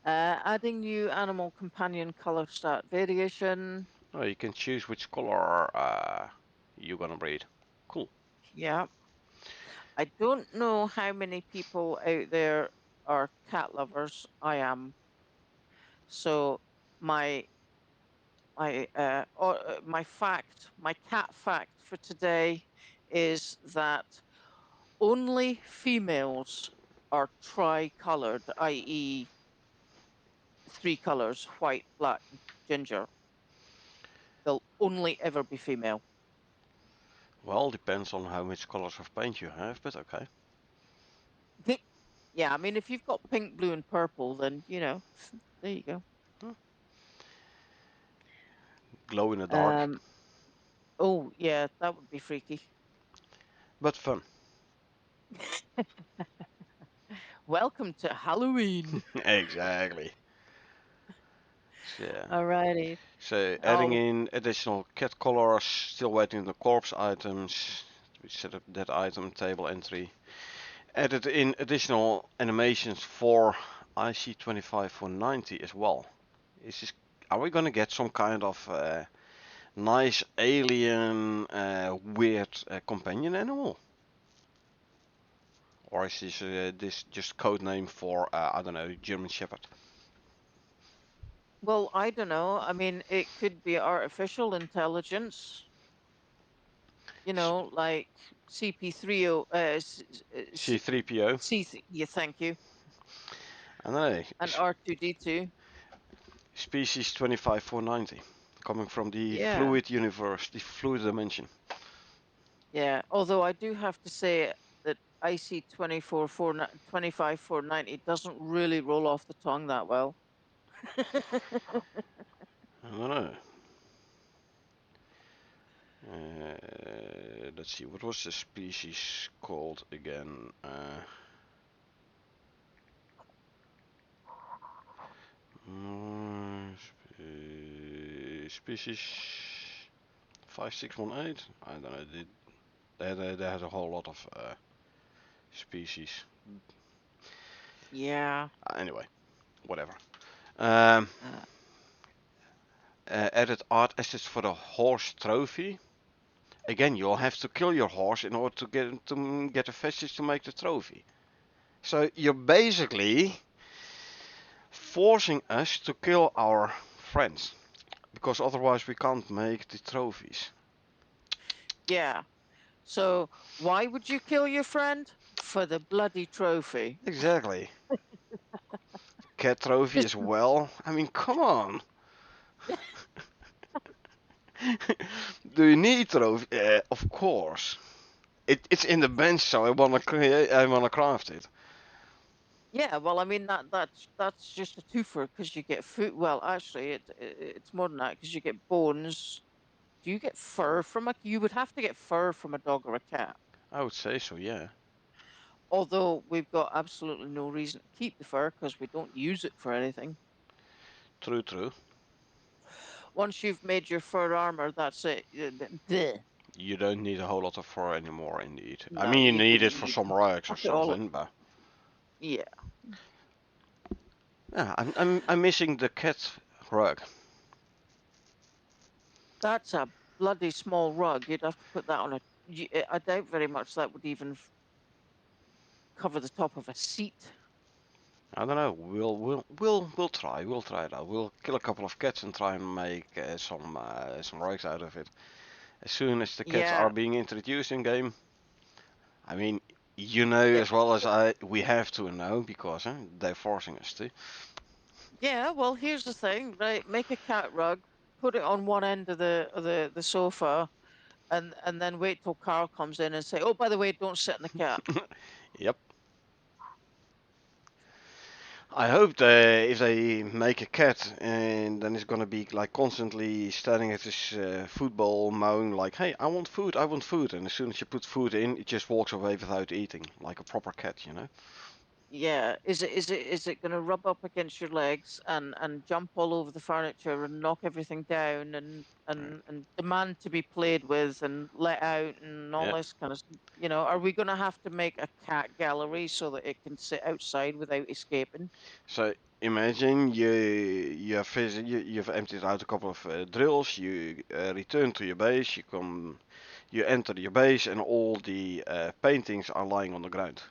Adding new animal companion color stat variation. Oh, you can choose which color you're gonna breed. Cool. Yeah. I don't know how many people out there are cat lovers. I am. So my my cat fact for today is that only females are tricolored, i.e., three colors: white, black, ginger. They'll only ever be female. Well, depends on how much colors of paint you have, but okay. Yeah, I mean, if you've got pink, blue, and purple, then there you go. Hmm. Glow in the dark, Um, oh yeah, that would be freaky. but fun. Welcome to Halloween. Exactly. So, Alrighty. so adding I'll in additional cat colors, still waiting on the corpse items. We set up that item table entry. Added in additional animations for IC25 490 as well. Is this, are we gonna get some kind of nice alien weird companion animal? Or is this just code name for I don't know, German Shepherd? Well, I don't know. I mean, it could be artificial intelligence, like CP30, C3PO. Yeah, thank you, I don't know. and R2D2. Species 25490, coming from the Yeah, fluid universe, the fluid dimension. yeah. Although I do have to say that IC 25 490 doesn't really roll off the tongue that well. I don't know. Let's see, what was the species called again? Mm, species 5618? I don't know. They had a whole lot of species. Yeah. Anyway, whatever. Um, Uh, added art assets for the horse trophy. Again, you'll have to kill your horse in order to get a vestige to make the trophy. So you're basically forcing us to kill our friends because otherwise we can't make the trophies. yeah. So why would you kill your friend? For the bloody trophy. Exactly. Cat trophy Just as well. I mean, come on. Do you need trophy? Of course. It's in the bench, so I wanna craft it. yeah, well, I mean that's just a twofer because you get food. Well, actually, it's more than that because you get bones. Do you get fur from a? You would have to get fur from a dog or a cat. I would say so, yeah. Although we've got absolutely no reason to keep the fur because we don't use it for anything. True, true. Once you've made your fur armor, that's it. Bleh. You don't need a whole lot of fur anymore, indeed. I No, mean, you you need don't. it for You some can rugs or chuck it all. something, but Yeah, yeah, I'm missing the cat rug. that's a bloody small rug. You'd have to put that on a. I doubt very much that would even cover the top of a seat. I don't know. We'll try. We'll try it out. We'll kill a couple of cats and try and make some rugs out of it. As soon as the cats are Yeah. being introduced in game, I mean, you know Eh, as well as I, we have to know because they're forcing us to. Yeah, well, here's the thing, right? Make a cat rug, put it on one end of the sofa, and then wait till Carl comes in and say, "Oh, by the way, don't sit in the cat." Yep. I hope they, if they make a cat, and then it's gonna be like constantly standing at this football moan, like, "Hey, I want food, I want food," and as soon as you put food in, it just walks away without eating, like a proper cat, you know. Yeah, is it going to rub up against your legs and jump all over the furniture and knock everything down Right. and demand to be played with and let out and all Yeah. this kind of are we going to have to make a cat gallery so that it can sit outside without escaping? So imagine you've emptied out a couple of drills. You return to your base. You enter your base, and all the paintings are lying on the ground.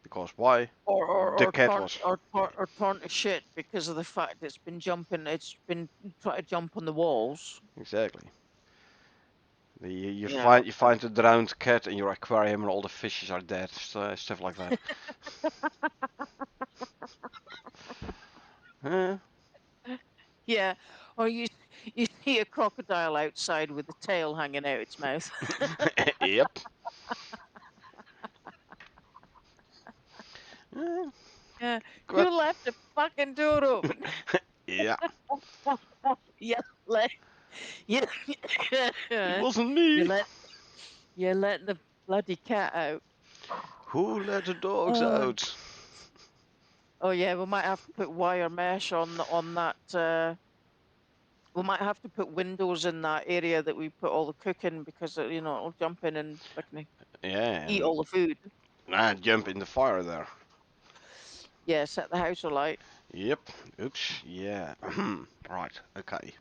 Because why? Or or The or cat torn was or torn to shit because of the fact it's been trying to jump on the walls. exactly. You You know, find a drowned cat in your aquarium, and all the fishes are dead. Stuff like that. Uh, yeah. Or you see a crocodile outside with the tail hanging out its mouth. yep. Uh, Yeah, Quite. you left the fucking door open. yeah. you let you It wasn't you me. let you let the bloody cat out. Who let the dogs Oh, out? oh yeah, we might have to put wire mesh on that. We might have to put windows in that area that we put all the cooking because it'll jump in and fucking Yeah, eat and all the food. jump in the fire there. Yeah, set the house alight. Yep. Oops. Yeah. right. Okay.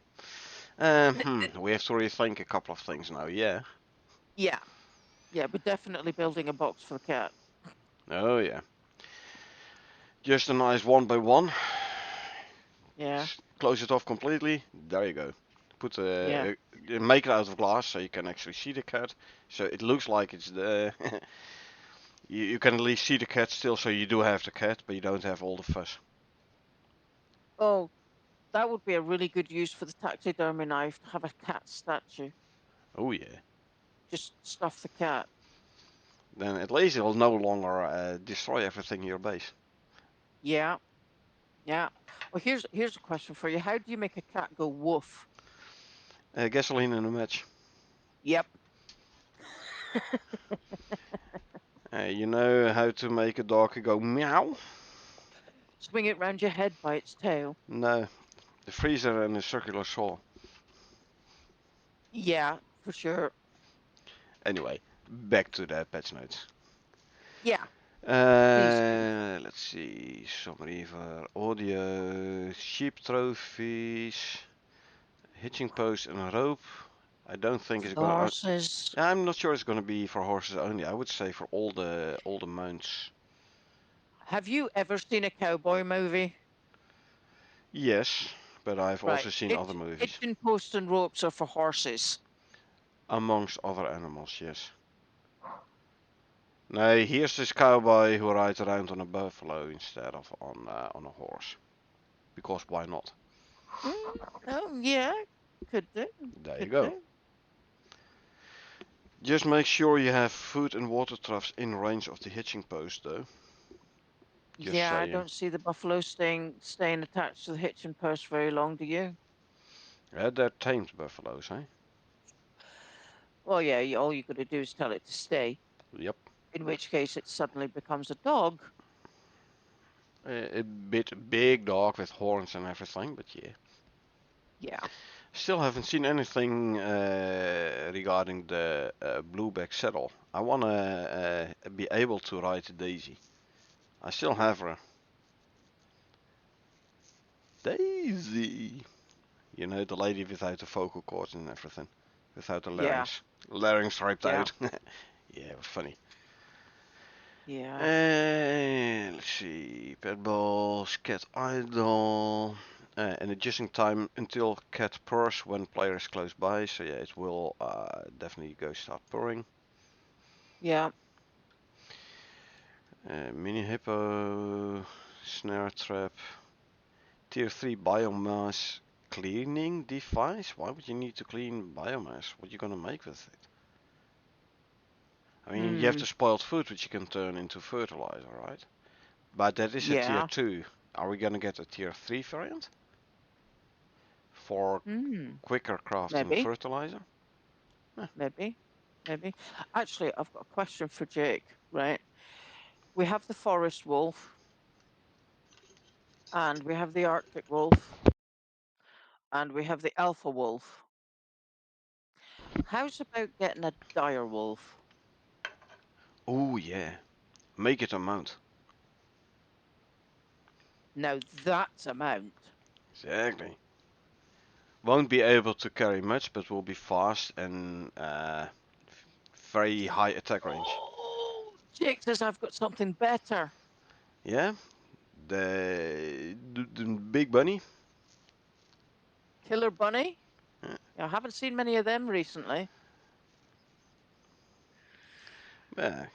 We have to rethink a couple of things now. Yeah. Yeah, yeah, we're definitely building a box for the cat. Oh yeah. Just a nice one by one. Yeah, Close it off completely. There you go. Put yeah. make it out of glass so you can actually see the cat. So it looks like it's the. you can at least see the cat still, so you do have the cat, but you don't have all the fuss. Oh, that would be a really good use for the taxidermy knife to have a cat statue. Oh yeah. Just stuff the cat. Then at least it'll no longer destroy everything in your base. Yeah, yeah. Well, here's a question for you. How do you make a cat go woof? Gasoline in a match. Yep. You know how to make a dog go meow? Swing it round your head by its tail. No, the freezer and the circular saw. Yeah, for sure. Anyway, back to the patch notes. Yeah, please do. Let's see. Summary for audio, sheep trophies, hitching post and a rope. I don't think For it's the gonna. horses. I'm not sure it's gonna be for horses only. I would say for all the mounts. Have you ever seen a cowboy movie? Yes, but I've Right. also seen other movies. Hitching posts and ropes are for horses. Amongst other animals, yes. No, here's this cowboy who rides around on a buffalo instead of on a horse. Because why not? Mm, oh yeah, could do. There you Could go. do. Just make sure you have food and water troughs in range of the hitching post, though. Just Yeah, I saying. don't see the buffalo staying attached to the hitching post very long, do you? Yeah, they're tamed buffaloes, eh? Well, yeah, all you got to do is tell it to stay, Yep. in which case it suddenly becomes a dog. A bit big dog with horns and everything, but yeah. Yeah. Still haven't seen anything regarding the blueback saddle. I wanna be able to ride Daisy. I still have her. Daisy. You know, the lady without the vocal cords and everything. Without the Yeah. larynx. Larynx ripped Yeah. out. yeah, it was funny. Yeah. Let's see. Pet balls, cat idle. And adjusting time until cat purrs when player is close by. So yeah, it will definitely go start purring. Yeah. Mini hippo, snare trap, tier 3 biomass cleaning device. Why would you need to clean biomass? What are you gonna make with it? I mean, you have Hmm. the spoiled food which you can turn into fertilizer, right? But that is a tier Yeah. 2. Are we gonna get a tier 3 variant? For Hmm. quicker crafting Maybe. fertilizer? Huh. Maybe. Maybe. Actually, I've got a question for Jake, right? We have the forest wolf. and we have the Arctic wolf, and we have the alpha wolf. How's about getting a dire wolf? Oh yeah, make it a mount. Now that's a mount. Exactly. Won't be able to carry much, but will be fast and very high attack range. Oh, Jake says I've got something better. Yeah, the big bunny. Killer bunny? Yeah, Yeah, I haven't seen many of them recently. yeah,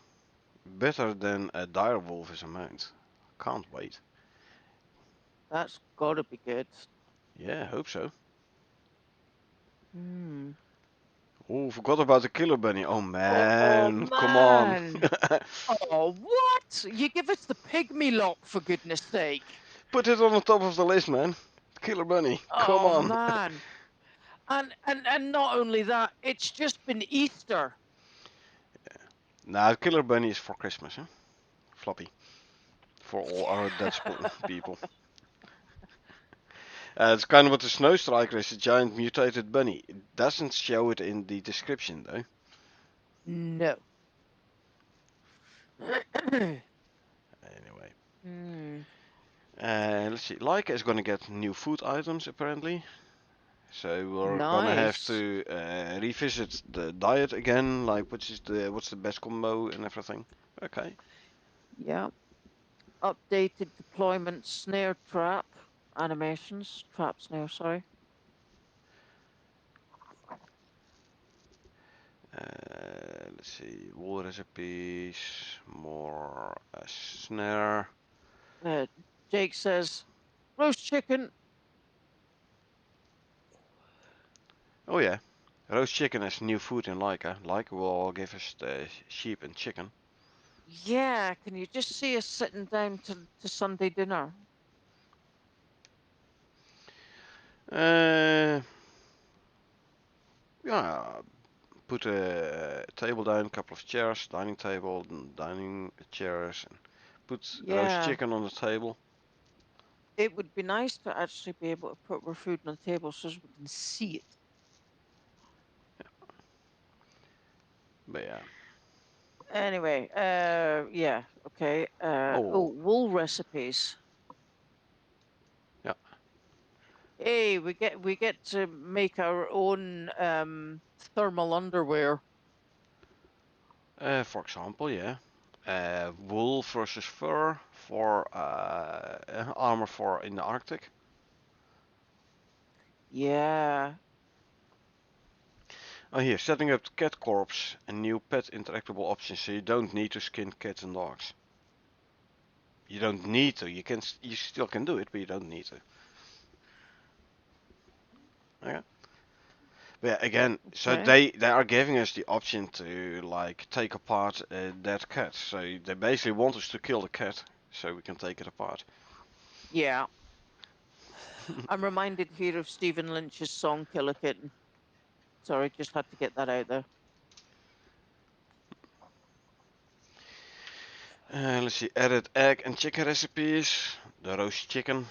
better than a dire wolf is a mount. Can't wait. That's gotta be good. Yeah, hope so. Hmm. Oh, forgot about the killer bunny. Oh Oh man, come on. man. Oh, what? You give us the pygmy lot for goodness sake. Put it on the top of the list, man. Killer bunny, come Oh on. man. And not only that, it's just been Easter. Nah, killer bunny is for Christmas, huh? Floppy. For all our Dutch people. It's kind of what the snow striker is, a giant mutated bunny. It doesn't show it in the description though. No. Anyway. Hmm. Let's see. Leica is gonna get new food items apparently. So we're gonna have Nice. to revisit the diet again, like what's the best combo and everything. Okay. Yeah. Updated deployment snare trap animations. Trap snare, sorry. Let's see. Wool recipes, more snare. Uh, Jake says, roast chicken. Oh yeah. Roast chicken is new food in Leica. Leica will give us the sheep and chicken. Yeah, can you just see us sitting down to Sunday dinner? Uh, yeah, put a table down, a couple of chairs, dining table, dining chairs, and put roast Yeah, chicken on the table. it would be nice to actually be able to put our food on the table so we can see it. But yeah. Anyway, yeah, okay. Oh, Oh, wool recipes. yeah. Hey, we get to make our own thermal underwear. For example, yeah. Wool versus fur for armor for in the Arctic. Yeah, Oh, here, setting up the cat corpse and new pet interactable options, so you don't need to skin cats and dogs. You don't need to. You still can do it, but you don't need to. Okay. But yeah, again, so okay. they are giving us the option to like take apart a dead cat. So they basically want us to kill the cat so we can take it apart. Yeah. I'm reminded here of Stephen Lynch's song Killer Kitten. Sorry, just had to get that out there. Let's see, edit egg and chicken recipes. The roast chicken.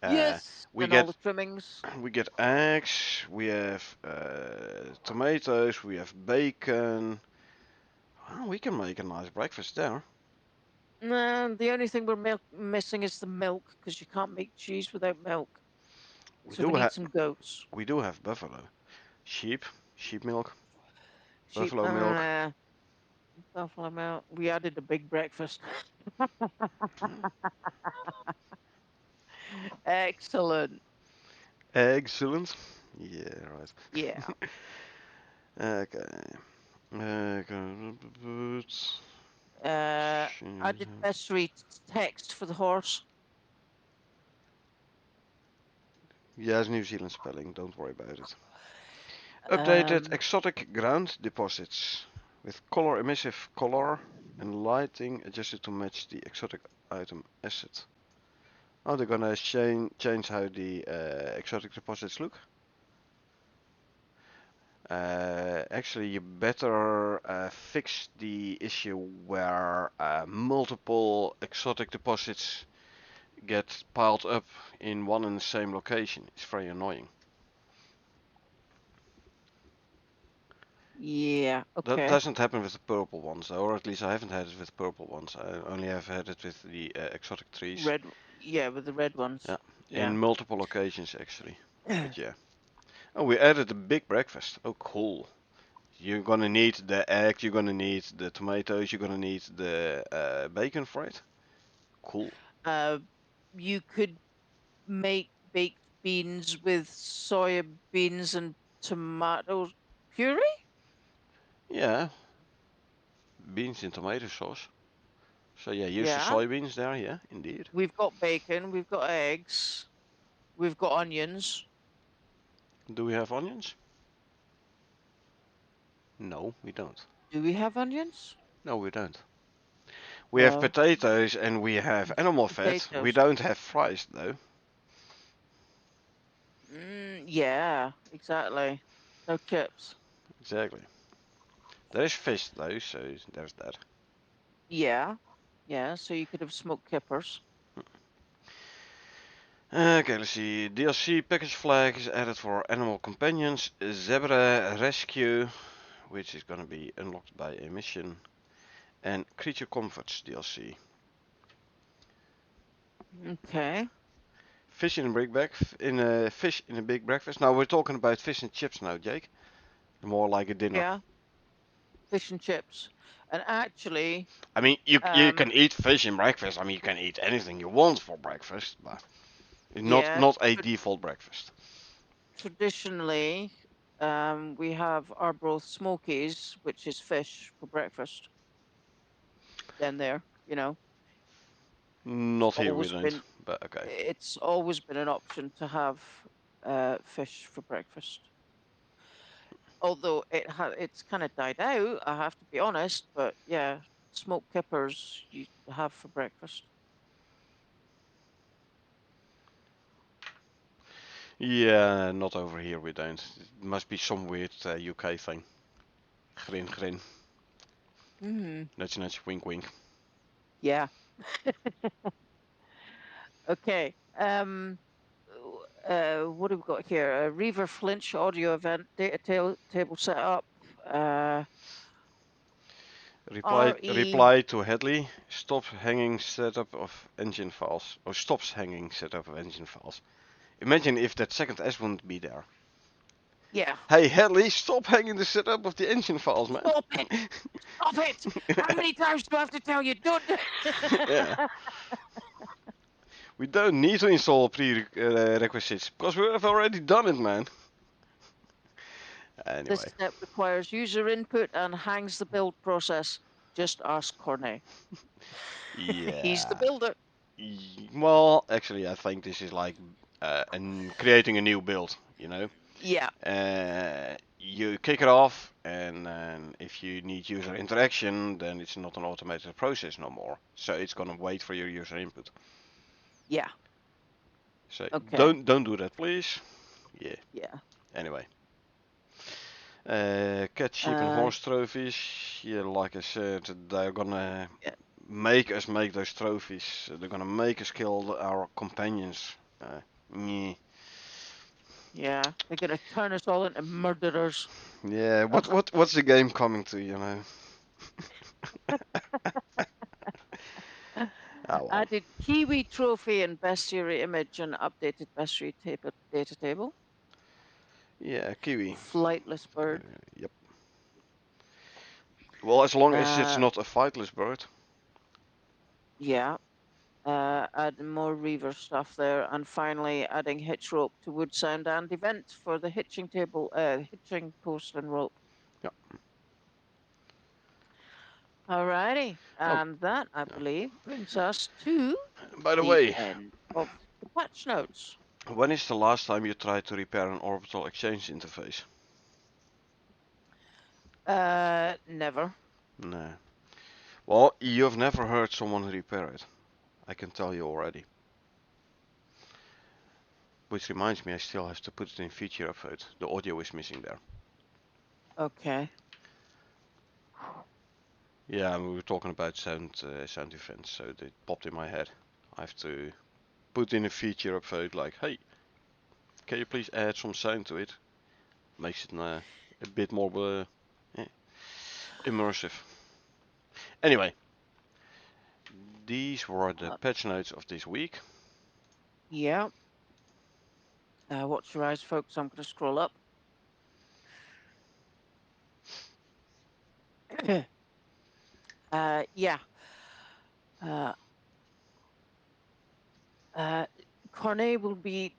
Uh, Yes, we and all get the trimmings. we get eggs. We have tomatoes. We have bacon. Oh, we can make a nice breakfast there. Nah, the only thing we're missing is the milk because you can't make cheese without milk. We So we do need have some goats. buffalo, sheep, sheep milk, Sheep, buffalo milk. buffalo milk. We added a big breakfast. Excellent. Excellent. Yeah, right. Yeah. Okay. Boots. Added best read text for the horse. Yes, New Zealand spelling. Don't worry about it. Updated Um, exotic ground deposits with color emissive color and lighting adjusted to match the exotic item asset. Oh, they're gonna change how the exotic deposits look. Actually, you better fix the issue where multiple exotic deposits get piled up in one and the same location. It's very annoying. Yeah. That Okay. doesn't happen with the purple ones, though, or at least I haven't had it with the purple ones. I only have had it with the exotic trees. Red. Yeah, with the red Yeah, ones. in Yeah. multiple occasions actually. But yeah. Oh, we added a big breakfast. Oh, cool. You're gonna need the egg, you're gonna need the tomatoes, you're gonna need the bacon for it. Cool. uh, you could make baked beans with soya beans and tomato puree. Yeah, beans in tomato sauce. So yeah, use the Yeah. soybeans there. Yeah, indeed. We've got bacon. We've got eggs. We've got onions. Do we have onions? No, we don't. Do we have onions? No, we don't. We have No. potatoes and we have animal fat. We Potatoes. don't have fries though. Yeah, exactly. No chips. Exactly. There is fish though, so there's that. Yeah. Yeah, so you could have smoked kippers. Okay, let's see. DLC package flag is added for animal companions. Zebra rescue, which is gonna be unlocked by a mission. And creature comforts DLC. Okay. Fish in a big bag, fish in a big breakfast. Now we're talking about fish and chips now, Jake. More like a dinner. Yeah, fish and chips. And actually, I mean, you um, can eat fish in breakfast. I mean, you can eat anything you want for breakfast, but it's not yeah, not a default breakfast. traditionally, we have Arbroath Smokies, which is fish for breakfast. Then there, it's Not here we always don't, been but okay. it's always been an option to have fish for breakfast. Although it's kind of died out, I have to be honest. But yeah, smoked kippers you have for breakfast. Yeah, not over here we don't. It must be some weird UK thing. Grin grin. Hmm. Nudge nudge, wink wink. Yeah. Okay. What have we got here? A Reaver Flinch audio event data table setup. Uh, RE. Reply to Headley. Stop hanging setup of engine files. Or stops hanging setup of engine files. Imagine if that second S wouldn't be there. Yeah. Hey Headley, stop hanging the setup of the engine files, man. Stop it! Stop it! How many times do I have to tell you? Don't. Yeah. We don't need to install prerequisites because we have already done it, man. This Anyway. step requires user input and hangs the build process. Just ask Cornet. He's the Yeah. builder. Well, actually, I think this is like creating a new build. Yeah. You kick it off, and then if you need user interaction, then it's not an automated process no more. So it's gonna wait for your user input. Yeah. So Okay. don't do that, please. Yeah. Yeah. Anyway. Cat, sheep, and Uh, horse trophies. Yeah, like I said, they're gonna yeah. make us make those trophies. They're gonna make us kill our companions. Meh. Yeah. They're gonna turn us all into murderers. Yeah, Ugh. what's the game coming to? Ah well. Added Kiwi trophy and bestiary image and updated bestiary data table. Yeah, kiwi. Flightless Uh, bird. yep. Well, as long as it's Uh, not a flightless bird. yeah. Add more Reaver stuff there, and finally adding hitch rope to wood sound and event for the hitching table, hitching post and rope. Yeah. Alrighty, Oh, and that I yeah. believe brings us to By the the way, end of the patch notes. when is the last time you tried to repair an orbital exchange interface? Never. Nah. Well, you've never heard someone repair it. I can tell you already. Which reminds me, I still have to put it in feature upvote. The audio is missing there. Okay. Yeah, we were talking about sound events, so it popped in my head. I have to. put in a feature upvote like, hey, can you please add some sound to it? Makes it a bit more eh, immersive. Anyway, these were the Uh, patch notes of this week. yeah. Watch your eyes, folks. I'm going to scroll up. Yeah. Uh, uh, Cornet will be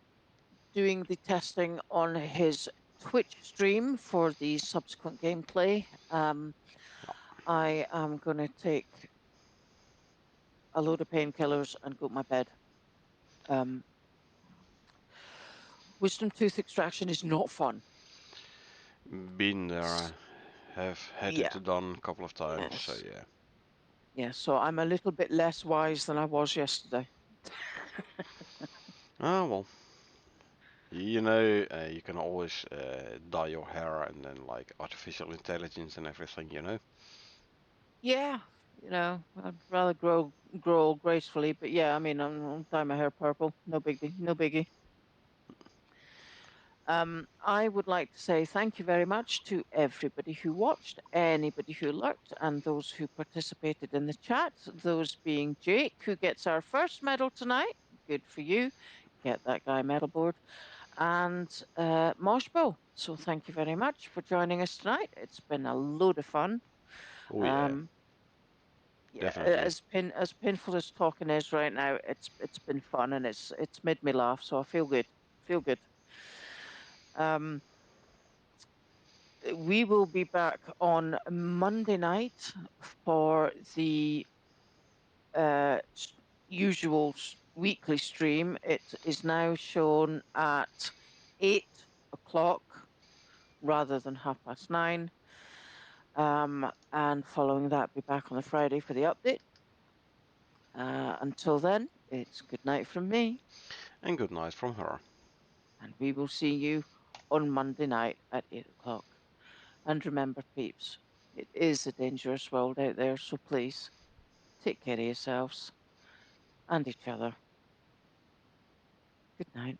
doing the testing on his Twitch stream for the subsequent gameplay. I am going to take a load of painkillers and go to my bed. Um, wisdom tooth extraction is not fun. Been there, have had Yeah. it done a couple of times, so Yes. yeah. Yeah. So I'm a little bit less wise than I was yesterday. Ah, well, you can always dye your hair and then like artificial intelligence and everything, you know. Yeah. I'd rather grow gracefully, but yeah, I mean, I'll dye my hair purple. No biggie. No biggie. I would like to say thank you very much to everybody who watched, anybody who lurked, and those who participated in the chat. Those being Jake, who gets our first medal tonight. Good for you. Get that guy medal board. And Moshbo. So thank you very much for joining us tonight. It's been a load of fun. Oh yeah, Um, yeah, definitely. as painful as talking is right now, it's been fun and it's made me laugh. So I feel good. Feel good. Um, we will be back on Monday night for the uh, usual weekly stream. It is now shown at 8 o'clock rather than 9:30. And following that, be back on the Friday for the update. Until then, it's good night from me, And good night from her. and we will see you on Monday night at 8 o'clock. And remember, peeps, it is a dangerous world out there, so please take care of yourselves and each other. Good night.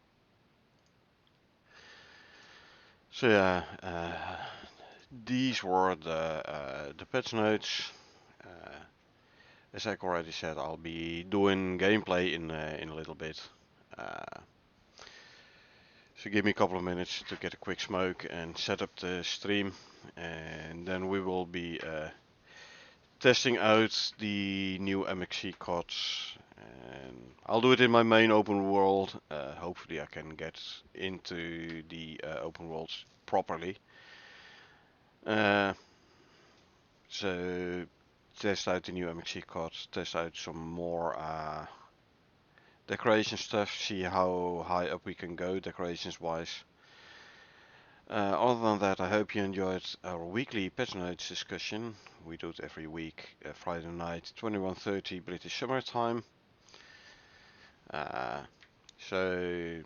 So yeah, these were the patch notes. Uh, as I already said, I'll be doing gameplay in a little bit. Uh, so give me a couple of minutes to get a quick smoke and set up the stream, and then we will be testing out the new MXC cods. And I'll do it in my main open world. Hopefully, I can get into the open worlds properly. Uh, So test out the new MXC cards, test out some more decoration stuff, see how high up we can go decorations wise. Other than that, I hope you enjoyed our weekly patch notes discussion. We do it every week, Friday night, 21:30 British Summer Time. Uh, so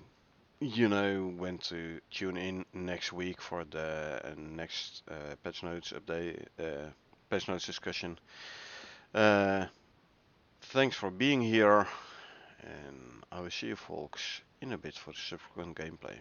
you know when to tune in next week for the next patch notes update, patch notes discussion. Uh, Thanks for being here, and I will see you folks in a bit for the subsequent gameplay.